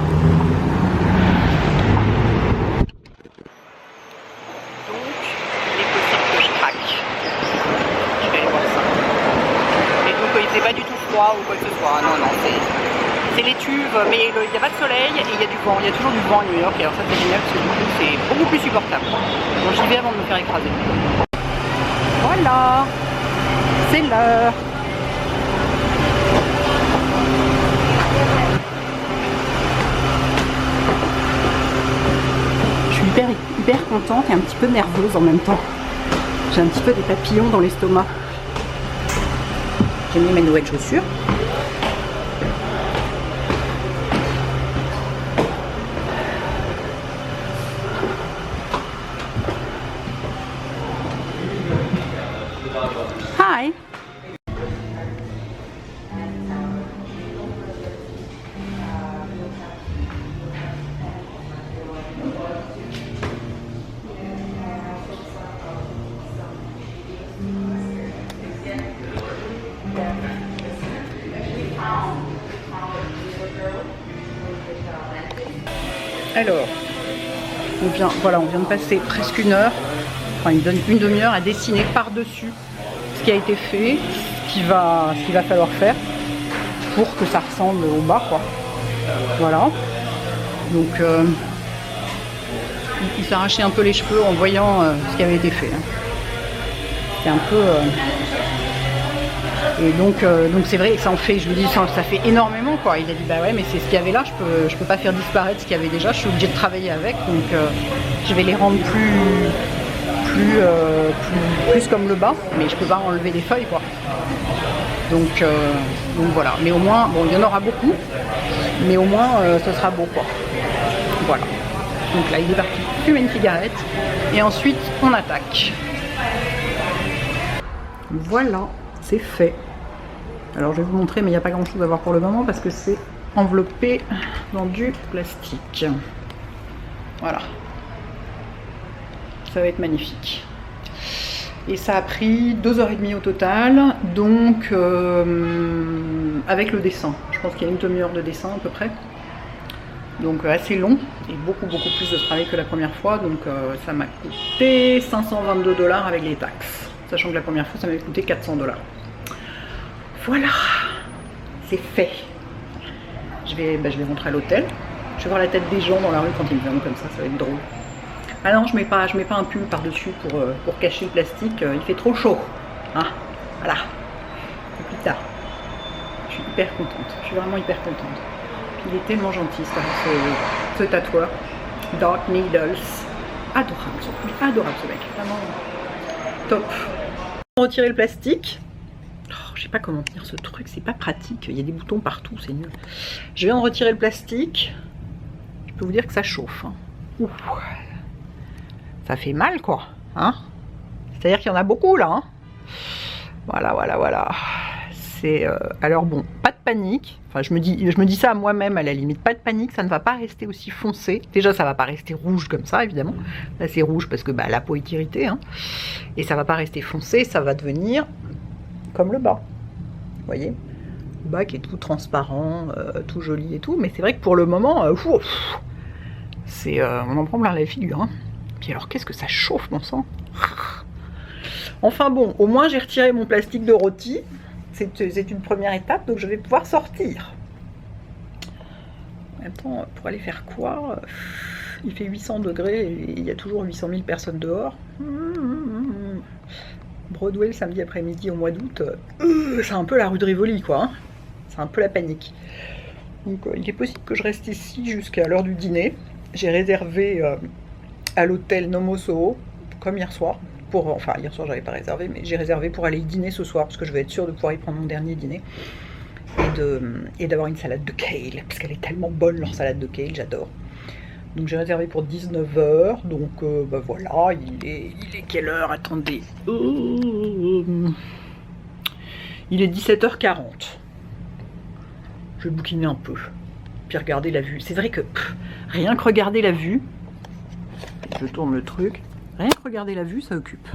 Donc, il est possible que je craque. Je vais aller voir ça. Et donc, il faisait pas du tout froid ou quoi que ce soit. Non, non, c'est les tubes, mais il n'y a pas de soleil et il y a du vent. Il y a toujours du vent à New York et alors ça c'est génial parce que du coup c'est beaucoup plus supportable. Donc j'y vais avant de me faire écraser. Voilà, c'est l'heure. Je suis hyper contente et un petit peu nerveuse en même temps. J'ai un petit peu des papillons dans l'estomac. J'ai mis mes nouvelles chaussures. Hi. Alors, on vient de passer presque une heure, enfin une demi-heure à dessiner par-dessus ce qui a été fait, ce qu'il va falloir faire pour que ça ressemble au bas, quoi. Voilà. Donc, il s'arrachait un peu les cheveux en voyant ce qui avait été fait. Hein. C'était un peu... Et donc c'est vrai que ça en fait, je lui dis, ça fait énormément, quoi. Il a dit, bah ouais, mais c'est ce qu'il y avait là, je peux pas faire disparaître ce qu'il y avait déjà, je suis obligée de travailler avec, donc je vais les rendre plus comme le bas, mais je peux pas enlever les feuilles, quoi. Donc voilà, mais au moins, bon, il y en aura beaucoup, mais au moins ce sera beau, quoi. Voilà. Donc là, il est parti fumer une cigarette, et ensuite on attaque. Voilà, c'est fait. Alors je vais vous montrer, mais il n'y a pas grand chose à voir pour le moment parce que c'est enveloppé dans du plastique. Voilà. Ça va être magnifique. Et ça a pris 2h30 au total, donc avec le dessin. Je pense qu'il y a une demi-heure de dessin à peu près. Donc assez long et beaucoup plus de travail que la première fois. Donc ça m'a coûté 522 $ avec les taxes. Sachant que la première fois ça m'avait coûté 400 $. Voilà, c'est fait. Je vais rentrer à l'hôtel. Je vais voir la tête des gens dans la rue quand ils me verront comme ça va être drôle. Ah non, je mets pas un pull par-dessus pour cacher le plastique, il fait trop chaud. Hein, voilà. Et plus tard. Je suis hyper contente, je suis vraiment hyper contente. Puis il est tellement gentil ce tatoueur. Dark Needles. Adorable ce mec, vraiment top. Retirer le plastique. Je sais pas comment tenir ce truc, c'est pas pratique, il y a des boutons partout, c'est nul. Je viens de retirer le plastique. Je peux vous dire que ça chauffe. Hein. Ouh. Ça fait mal, quoi. Hein, c'est-à-dire qu'il y en a beaucoup là. Hein. Voilà. C'est alors bon, pas de panique. Enfin, je me dis ça à moi-même à la limite. Pas de panique, ça ne va pas rester aussi foncé. Déjà, ça va pas rester rouge comme ça, évidemment. Là, c'est rouge parce que la peau est irritée. Hein. Et ça va pas rester foncé, ça va devenir comme le bas. Vous voyez, le bas qui est tout transparent, tout joli et tout. Mais c'est vrai que pour le moment, c'est on en prend plein la figure. Hein. Puis alors, qu'est-ce que ça chauffe, mon sang. Enfin bon, au moins j'ai retiré mon plastique de rôti. C'est une première étape, donc je vais pouvoir sortir. En même temps, pour aller faire quoi? Il fait 800 degrés et il y a toujours 800 000 personnes dehors. Broadway le samedi après-midi au mois d'août, c'est un peu la rue de Rivoli, quoi. Hein, c'est un peu la panique. Donc il est possible que je reste ici jusqu'à l'heure du dîner. J'ai réservé à l'hôtel Nomo Soho, comme hier soir. Enfin, hier soir, j'avais pas réservé, mais j'ai réservé pour aller dîner ce soir, parce que je vais être sûre de pouvoir y prendre mon dernier dîner. Et d'avoir une salade de kale, parce qu'elle est tellement bonne, leur salade de kale, j'adore. Donc j'ai réservé pour 19 h, donc voilà, il est quelle heure? Attendez. Il est 17h40. Je vais bouquiner un peu, puis regarder la vue. C'est vrai que rien que regarder la vue, je tourne le truc, rien que regarder la vue, ça occupe.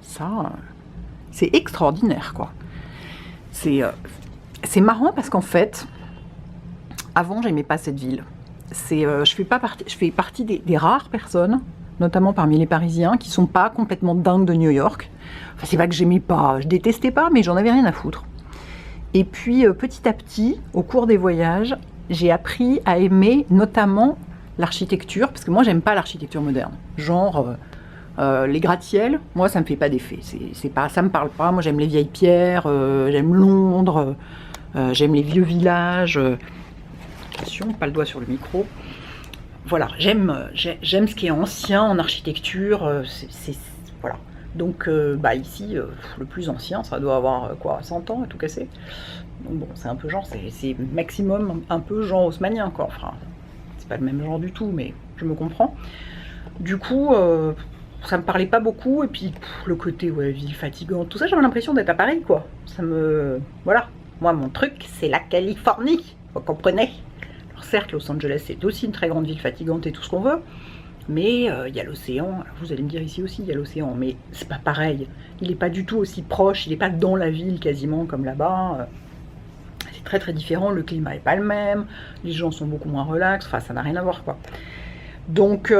Ça, c'est extraordinaire, quoi. C'est marrant parce qu'en fait, avant, j'aimais pas cette ville. Je fais partie des rares personnes, notamment parmi les Parisiens, qui sont pas complètement dingues de New York. Enfin, c'est pas que j'aimais pas, je détestais pas, mais j'en avais rien à foutre. Et puis, petit à petit, au cours des voyages, j'ai appris à aimer notamment l'architecture, parce que moi, j'aime pas l'architecture moderne. Genre, les gratte-ciels, moi, ça me fait pas d'effet. Ça me parle pas. Moi, j'aime les vieilles pierres, j'aime Londres, j'aime les vieux villages. Attention, pas le doigt sur le micro. Voilà, j'aime ce qui est ancien en architecture. Voilà. Donc, ici, le plus ancien, ça doit avoir 100 ans à tout casser. Donc bon, c'est un peu genre, c'est maximum un peu genre haussmannien, quoi. Enfin, c'est pas le même genre du tout, mais je me comprends. Du coup, ça me parlait pas beaucoup. Et puis, le côté, ville fatigante, tout ça, j'avais l'impression d'être à Paris, quoi. Voilà. Moi, mon truc, c'est la Californie. Vous comprenez? Alors certes, Los Angeles, c'est aussi une très grande ville fatigante et tout ce qu'on veut. Mais il y a l'océan. Vous allez me dire ici aussi, il y a l'océan. Mais c'est pas pareil. Il n'est pas du tout aussi proche. Il n'est pas dans la ville quasiment comme là-bas. c'est très très différent, le climat est pas le même, les gens sont beaucoup moins relax, enfin ça n'a rien à voir quoi. Donc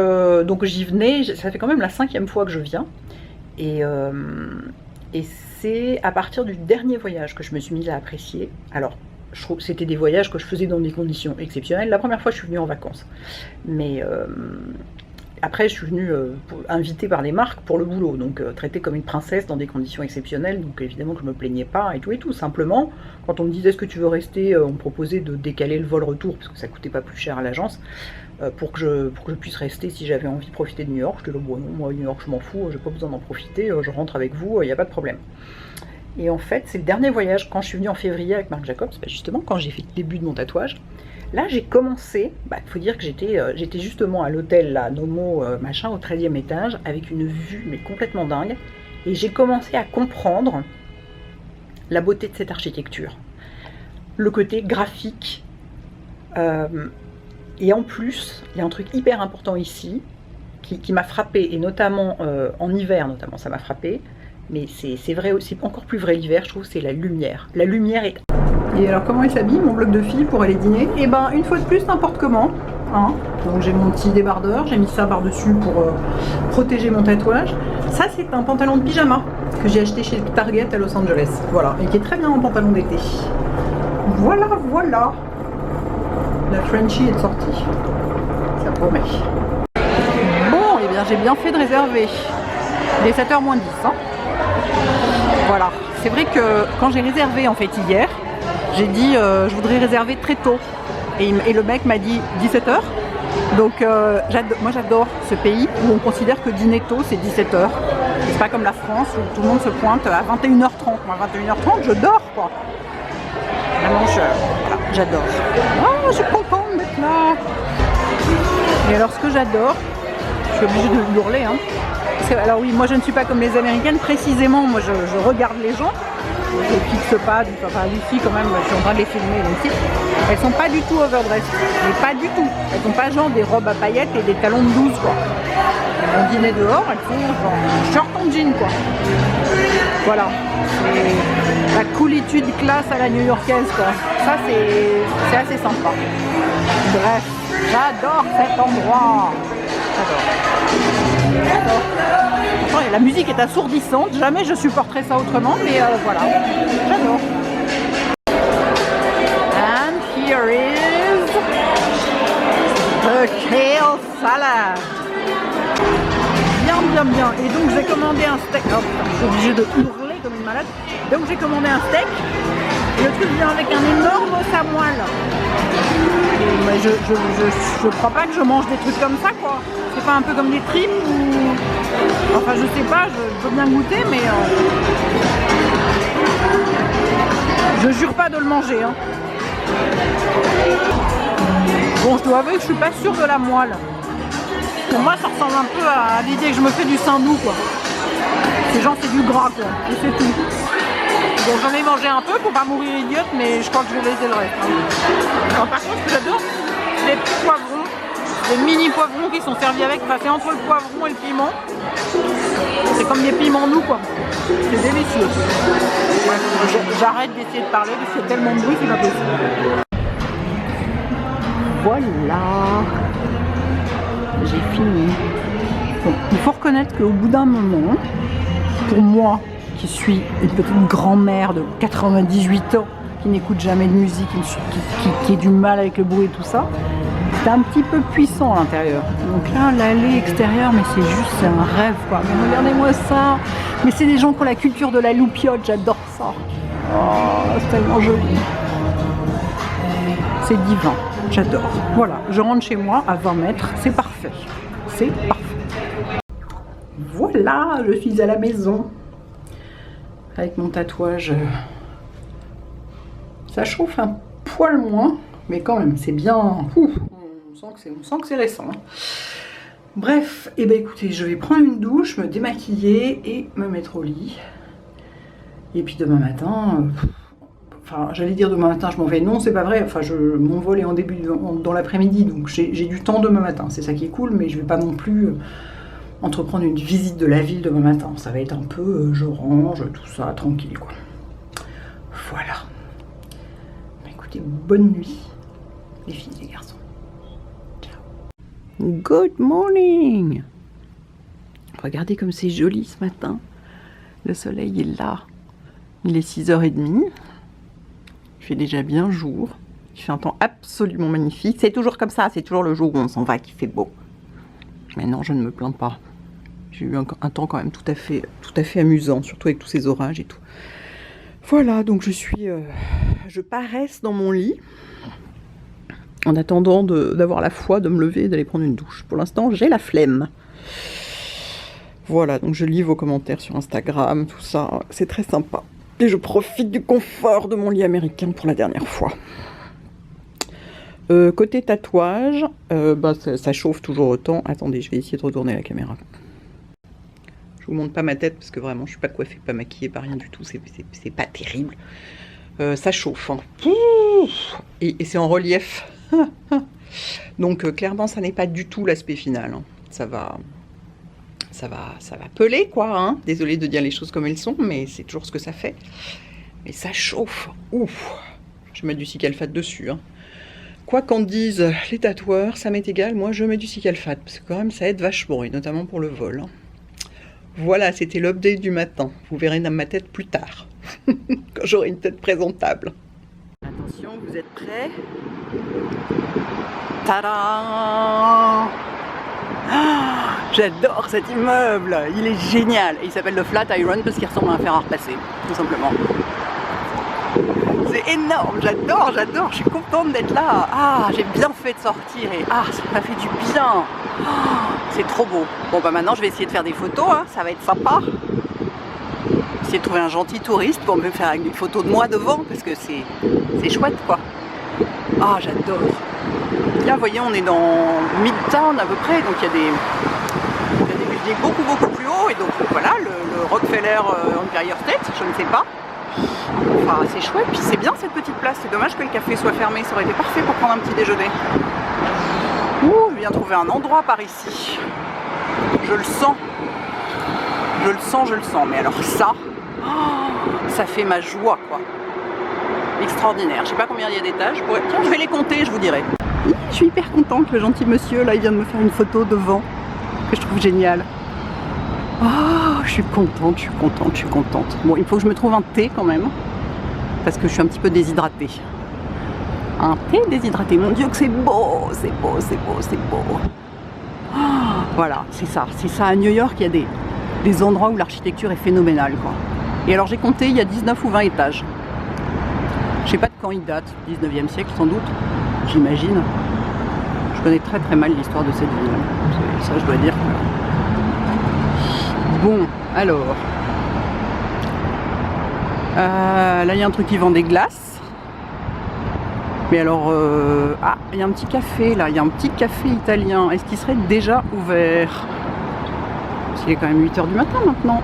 j'y venais, ça fait quand même la 5e fois que je viens, et c'est à partir du dernier voyage que je me suis mise à apprécier. Alors, je trouve que c'était des voyages que je faisais dans des conditions exceptionnelles. La première fois, je suis venue en vacances. Mais après, je suis venue invitée par les marques pour le boulot. Donc, traitée comme une princesse dans des conditions exceptionnelles. Donc, évidemment que je ne me plaignais pas et tout et tout. Simplement, quand on me disait, est-ce que tu veux rester, on me proposait de décaler le vol retour, parce que ça ne coûtait pas plus cher à l'agence, pour que je puisse rester si j'avais envie de profiter de New York. Je dis, bon, non, moi, New York, je m'en fous, j'ai pas besoin d'en profiter, je rentre avec vous, il n'y a pas de problème. Et en fait, c'est le dernier voyage, quand je suis venue en février avec Marc Jacobs, justement, quand j'ai fait le début de mon tatouage, là, j'ai commencé, faut dire que j'étais justement à l'hôtel, là, Nomo, machin, au 13e étage, avec une vue, mais complètement dingue, et j'ai commencé à comprendre la beauté de cette architecture, le côté graphique, et en plus, il y a un truc hyper important ici, qui m'a frappé, et notamment en hiver, notamment, ça m'a frappé, mais c'est vrai, c'est encore plus vrai l'hiver, je trouve, c'est la lumière. La lumière est... Et alors comment il s'habille, mon bloc de filles, pour aller dîner? Et ben, une fois de plus, n'importe comment. Hein. Donc j'ai mon petit débardeur, j'ai mis ça par-dessus pour protéger mon tatouage. Ça, c'est un pantalon de pyjama que j'ai acheté chez Target à Los Angeles. Voilà, et qui est très bien en pantalon d'été. Voilà, voilà. La Frenchie est sortie. Ça promet. Bon, et bien j'ai bien fait de réserver. Il est 7h moins 10. Hein. Voilà, c'est vrai que quand j'ai réservé en fait hier, j'ai dit je voudrais réserver très tôt. Et le mec m'a dit 17h. Donc moi j'adore ce pays où on considère que dîner tôt c'est 17h. C'est pas comme la France où tout le monde se pointe à 21h30. Moi à 21h30 je dors quoi. Vraiment voilà, j'adore. Oh, je suis contente d'être là. Et alors ce que j'adore, je suis obligée de hurler hein. Alors oui, moi je ne suis pas comme les Américaines, précisément, moi je regarde les gens, je ne fixe pas, enfin Lucie quand même, je suis en train de les filmer, donc si, elles sont pas du tout overdressed, mais pas du tout, elles sont pas genre des robes à paillettes et des talons de 12 quoi. Elles vont dîner dehors, elles font genre short en jean quoi. Voilà, c'est la coolitude classe à la new-yorkaise quoi, ça c'est assez sympa. Bref, j'adore cet endroit. Attends, la musique est assourdissante, jamais je supporterais ça autrement, mais voilà, j'adore. And here is the kale salad. Bien. Et donc j'ai commandé un steak. Oh, je suis obligée de hurler comme une malade. Donc j'ai commandé un steak. Et le truc vient avec un énorme os à moelle. Mais je crois pas que je mange des trucs comme ça quoi. C'est pas un peu comme des tripes ou... Enfin je sais pas, je peux bien goûter mais... Je jure pas de le manger hein. Bon je dois avouer que je suis pas sûre de la moelle. Pour moi ça ressemble un peu à l'idée que je me fais du sein doux quoi. C'est genre c'est du gras quoi, et c'est tout. Bon j'en ai mangé un peu pour pas mourir idiote mais je crois que je vais laisser le reste. Alors, par contre ce que j'adore, c'est les petits poivrons, les mini poivrons qui sont servis avec, enfin c'est entre le poivron et le piment. C'est comme des piments doux quoi. C'est délicieux. J'arrête d'essayer de parler parce qu'il y a tellement de bruit, c'est pas possible. Voilà. J'ai fini. Bon, il faut reconnaître qu'au bout d'un moment, pour moi, qui suis une petite grand-mère de 98 ans, qui n'écoute jamais de musique, qui a du mal avec le bruit et tout ça, c'est un petit peu puissant à l'intérieur. Donc là, l'allée extérieure, mais c'est juste, c'est un rêve quoi. Mais regardez-moi ça. Mais c'est des gens qui ont la culture de la loupiote, j'adore ça. Oh, c'est tellement joli. C'est divin, j'adore. Voilà, je rentre chez moi à 20 mètres, c'est parfait. C'est parfait. Voilà, je suis à la maison. Avec mon tatouage. Ça chauffe un poil moins, mais quand même, c'est bien. Ouf, on sent que c'est récent. Bref, et ben écoutez, je vais prendre une douche, me démaquiller et me mettre au lit. Et puis demain matin, enfin j'allais dire demain matin je m'en vais, non c'est pas vrai, enfin mon vol est en début dans l'après-midi, donc j'ai du temps demain matin, c'est ça qui est cool, mais je vais pas non plus entreprendre une visite de la ville demain matin, ça va être un peu je range, tout ça, tranquille quoi. Voilà. écoutez, bonne nuit, les filles et les garçons. Ciao. Good morning. Regardez comme c'est joli ce matin. Le soleil est là. Il est 6h30. Il fait déjà bien jour. Il fait un temps absolument magnifique. C'est toujours comme ça, c'est toujours le jour où on s'en va qu'il fait beau. Mais non, je ne me plains pas. J'ai eu un temps quand même tout à fait amusant, surtout avec tous ces orages et tout. Voilà, donc je paraisse dans mon lit en attendant d'avoir la foi de me lever et d'aller prendre une douche. Pour l'instant, j'ai la flemme. Voilà, donc je lis vos commentaires sur Instagram, tout ça, c'est très sympa. Et je profite du confort de mon lit américain pour la dernière fois. Côté tatouage, ça chauffe toujours autant. Attendez, je vais essayer de retourner la caméra. Je vous montre pas ma tête parce que vraiment je suis pas coiffée, pas maquillée, pas rien du tout, c'est pas terrible. Ça chauffe, hein. Et c'est en relief. Donc clairement ça n'est pas du tout l'aspect final, hein. Ça va peler quoi, hein. Désolée de dire les choses comme elles sont, mais c'est toujours ce que ça fait. Mais ça chauffe. Ouf. Je vais mettre du Cicalfate dessus, hein. Quoi qu'en disent les tatoueurs, ça m'est égal, moi je mets du Cicalfate parce que quand même ça aide vachement, et notamment pour le vol, hein. Voilà, c'était l'update du matin. Vous verrez dans ma tête plus tard, quand j'aurai une tête présentable. Attention, vous êtes prêts? Tadam! Ah, j'adore cet immeuble, il est génial. Et il s'appelle le Flatiron parce qu'il ressemble à un fer à repasser, tout simplement. C'est énorme, j'adore, je suis contente d'être là. Ah, j'ai bien fait de sortir et ça m'a fait du bien. C'est trop beau. Bon bah maintenant je vais essayer de faire des photos, hein, ça va être sympa. Essayer de trouver un gentil touriste pour me faire une photo de moi devant parce que c'est chouette quoi. Ah, j'adore. Là vous voyez on est dans Midtown à peu près, donc il y a des buildings beaucoup plus hauts et donc voilà le Rockefeller Empire State, je ne sais pas. Enfin c'est chouette, puis c'est bien cette petite place, c'est dommage que le café soit fermé, ça aurait été parfait pour prendre un petit déjeuner. Ouh, je viens trouver un endroit par ici. Je le sens, mais alors ça, ça fait ma joie quoi. Extraordinaire, je sais pas combien il y a d'étages, tiens je vais les compter, je vous dirai. Je suis hyper contente, le gentil monsieur là il vient de me faire une photo devant, que je trouve géniale. Oh, je suis contente. Bon, il faut que je me trouve un thé quand même, parce que je suis un petit peu déshydratée. Un thé déshydraté, mon Dieu que c'est beau. Oh, voilà, c'est ça à New York, il y a des endroits où l'architecture est phénoménale quoi. Et alors j'ai compté, il y a 19 ou 20 étages. Je sais pas de quand il date, 19e siècle sans doute, j'imagine. Je connais très mal l'histoire de cette ville, ça je dois dire. Bon, alors, là il y a un truc qui vend des glaces. Mais alors, il y a un petit café là, il y a un petit café italien. Est-ce qu'il serait déjà ouvert? Parce qu'il est quand même 8h du matin maintenant.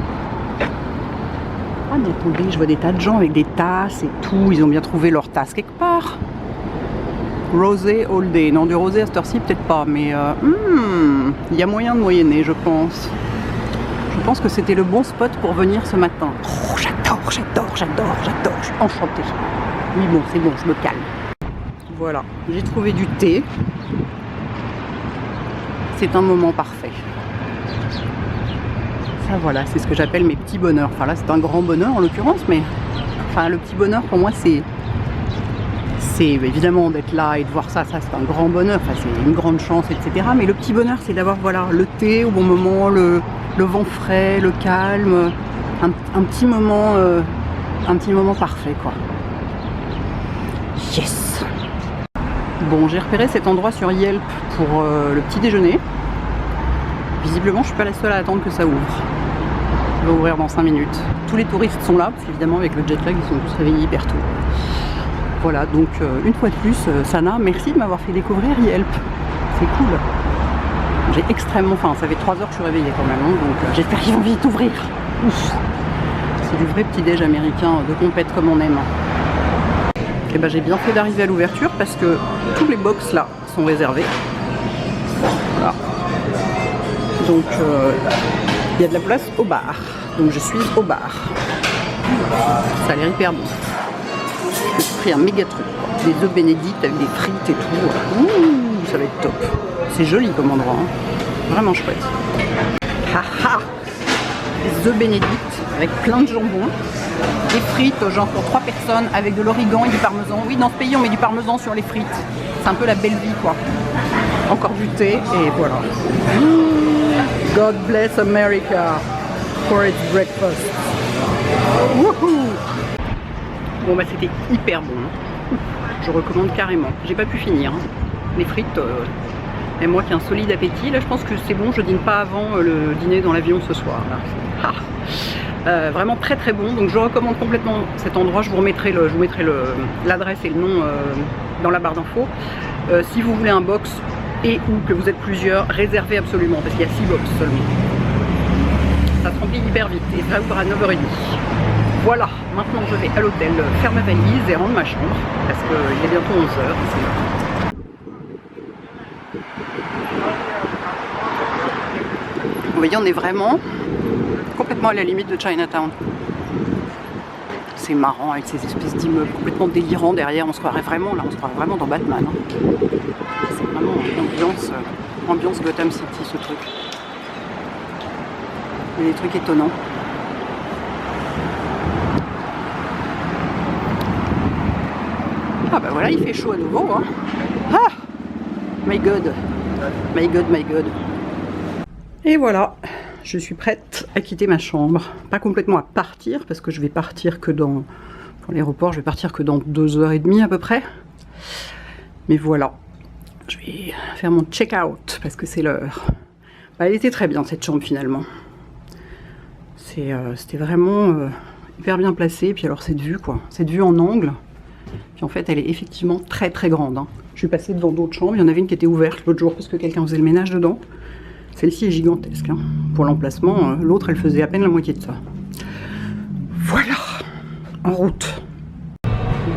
Ah mais attendez, je vois des tas de gens avec des tasses et tout. Ils ont bien trouvé leur tasse quelque part. Rosé all day. Non, du rosé à cette heure-ci peut-être pas, mais il y a moyen de moyenner je pense. Je pense que c'était le bon spot pour venir ce matin. Oh, j'adore, je suis enchantée. Oui bon, c'est bon, je me calme. Voilà, j'ai trouvé du thé. C'est un moment parfait. Ça voilà, c'est ce que j'appelle mes petits bonheurs. Enfin là c'est un grand bonheur en l'occurrence, mais enfin le petit bonheur pour moi c'est évidemment d'être là et de voir ça c'est un grand bonheur, enfin c'est une grande chance, etc. Mais le petit bonheur c'est d'avoir voilà le thé au bon moment, le vent frais, le calme, un petit moment parfait quoi. Yes. Bon, j'ai repéré cet endroit sur Yelp pour le petit déjeuner. Visiblement je suis pas la seule à attendre que ça ouvre. Ça va ouvrir dans 5 minutes. Tous les touristes sont là, parce qu'évidemment avec le jet lag ils sont tous réveillés hyper tôt. Voilà, donc une fois de plus, Sana, merci de m'avoir fait découvrir Yelp. C'est cool. J'ai extrêmement faim, ça fait 3 heures que je suis réveillée quand même, hein, donc j'espère qu'ils vont vite ouvrir. Ouf. C'est du vrai petit-déj américain de compète comme on aime. Et ben j'ai bien fait d'arriver à l'ouverture parce que tous les box là sont réservés. Voilà. Donc il y a de la place au bar. Donc je suis au bar. Ça a l'air hyper bon. Je me suis pris un méga truc, quoi. Des œufs bénédicts avec des frites et tout. Ouh, ça va être top. C'est joli comme endroit, hein. Vraiment chouette. Haha, des œufs bénédicts avec plein de jambon. Des frites, genre pour 3 personnes, avec de l'origan et du parmesan. Oui, dans ce pays, on met du parmesan sur les frites. C'est un peu la belle vie, quoi. Encore du thé, et voilà. God bless America for its breakfast. Wouhou! Bon, bah, c'était hyper bon. Je recommande carrément. J'ai pas pu finir. Hein. Les frites, et moi qui ai un solide appétit, là, je pense que c'est bon. Je dîne pas avant le dîner dans l'avion ce soir. Vraiment très très bon, donc je recommande complètement cet endroit. Je vous mettrai l'adresse et le nom dans la barre d'infos. Si vous voulez un box et ou que vous êtes plusieurs, réservez absolument parce qu'il y a 6 box seulement. Ça se remplit hyper vite et ça ouvre à 9h30. Voilà, maintenant je vais à l'hôtel faire ma valise et rendre ma chambre parce qu'il est bientôt 11h. Vous voyez, on est vraiment complètement à la limite de Chinatown. C'est marrant avec ces espèces d'immeubles complètement délirants derrière. On se croirait vraiment là, on se croirait vraiment dans Batman. Hein. C'est vraiment ambiance Gotham City ce truc. Il y a des trucs étonnants. Ah bah voilà, il fait chaud à nouveau. Hein. Ah, my God, my God, my God. Et voilà. Je suis prête à quitter ma chambre. Pas complètement à partir, parce que je vais partir que dans... Pour l'aéroport, je vais partir que dans 2h30 à peu près. Mais voilà. Je vais faire mon check-out, parce que c'est l'heure. Bah, elle était très bien, cette chambre, finalement. C'était vraiment hyper bien placé. Puis alors, cette vue, quoi. Cette vue en angle. Puis en fait, elle est effectivement très, très grande. Hein. Je suis passée devant d'autres chambres. Il y en avait une qui était ouverte l'autre jour, parce que quelqu'un faisait le ménage dedans. Celle-ci est gigantesque. Hein. Pour l'emplacement, l'autre, elle faisait à peine la moitié de ça. Voilà, en route.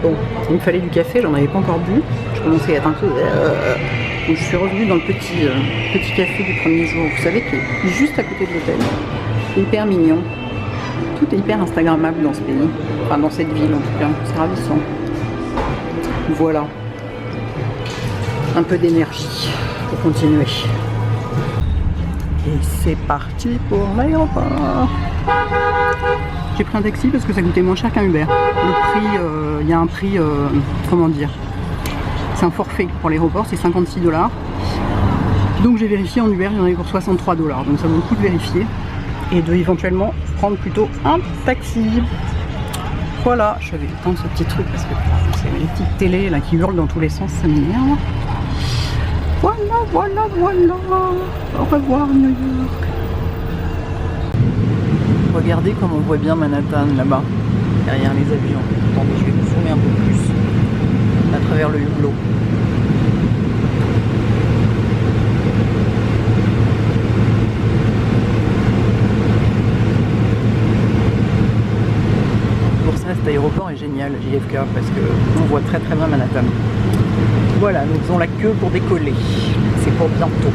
Bon, il me fallait du café, j'en avais pas encore bu. Je commençais à être un peu... Donc je suis revenue dans le petit café du premier jour. Vous savez, qui est juste à côté de l'hôtel. Hyper mignon. Tout est hyper instagrammable dans ce pays. Enfin, dans cette ville, en tout cas. C'est ravissant. Voilà. Un peu d'énergie pour continuer. Et c'est parti pour l'aéroport. J'ai pris un taxi parce que ça coûtait moins cher qu'un Uber. Le prix, il y a un prix, comment dire, c'est un forfait pour l'aéroport, c'est 56 $. Donc j'ai vérifié en Uber, il y en avait pour 63 $. Donc ça vaut le coup de vérifier et de éventuellement prendre plutôt un taxi. Voilà, je vais éteindre ce petit truc parce que c'est les petites télés là qui hurlent dans tous les sens, ça m'énerve. Voilà. Au revoir New York. Regardez comme on voit bien Manhattan là-bas, derrière les avions. Attendez, je vais vous zoomer un peu plus à travers le hublot. Pour ça, cet aéroport est génial, JFK, parce qu'on voit très très bien Manhattan. Voilà, nous faisons la queue pour décoller. C'est pour bientôt.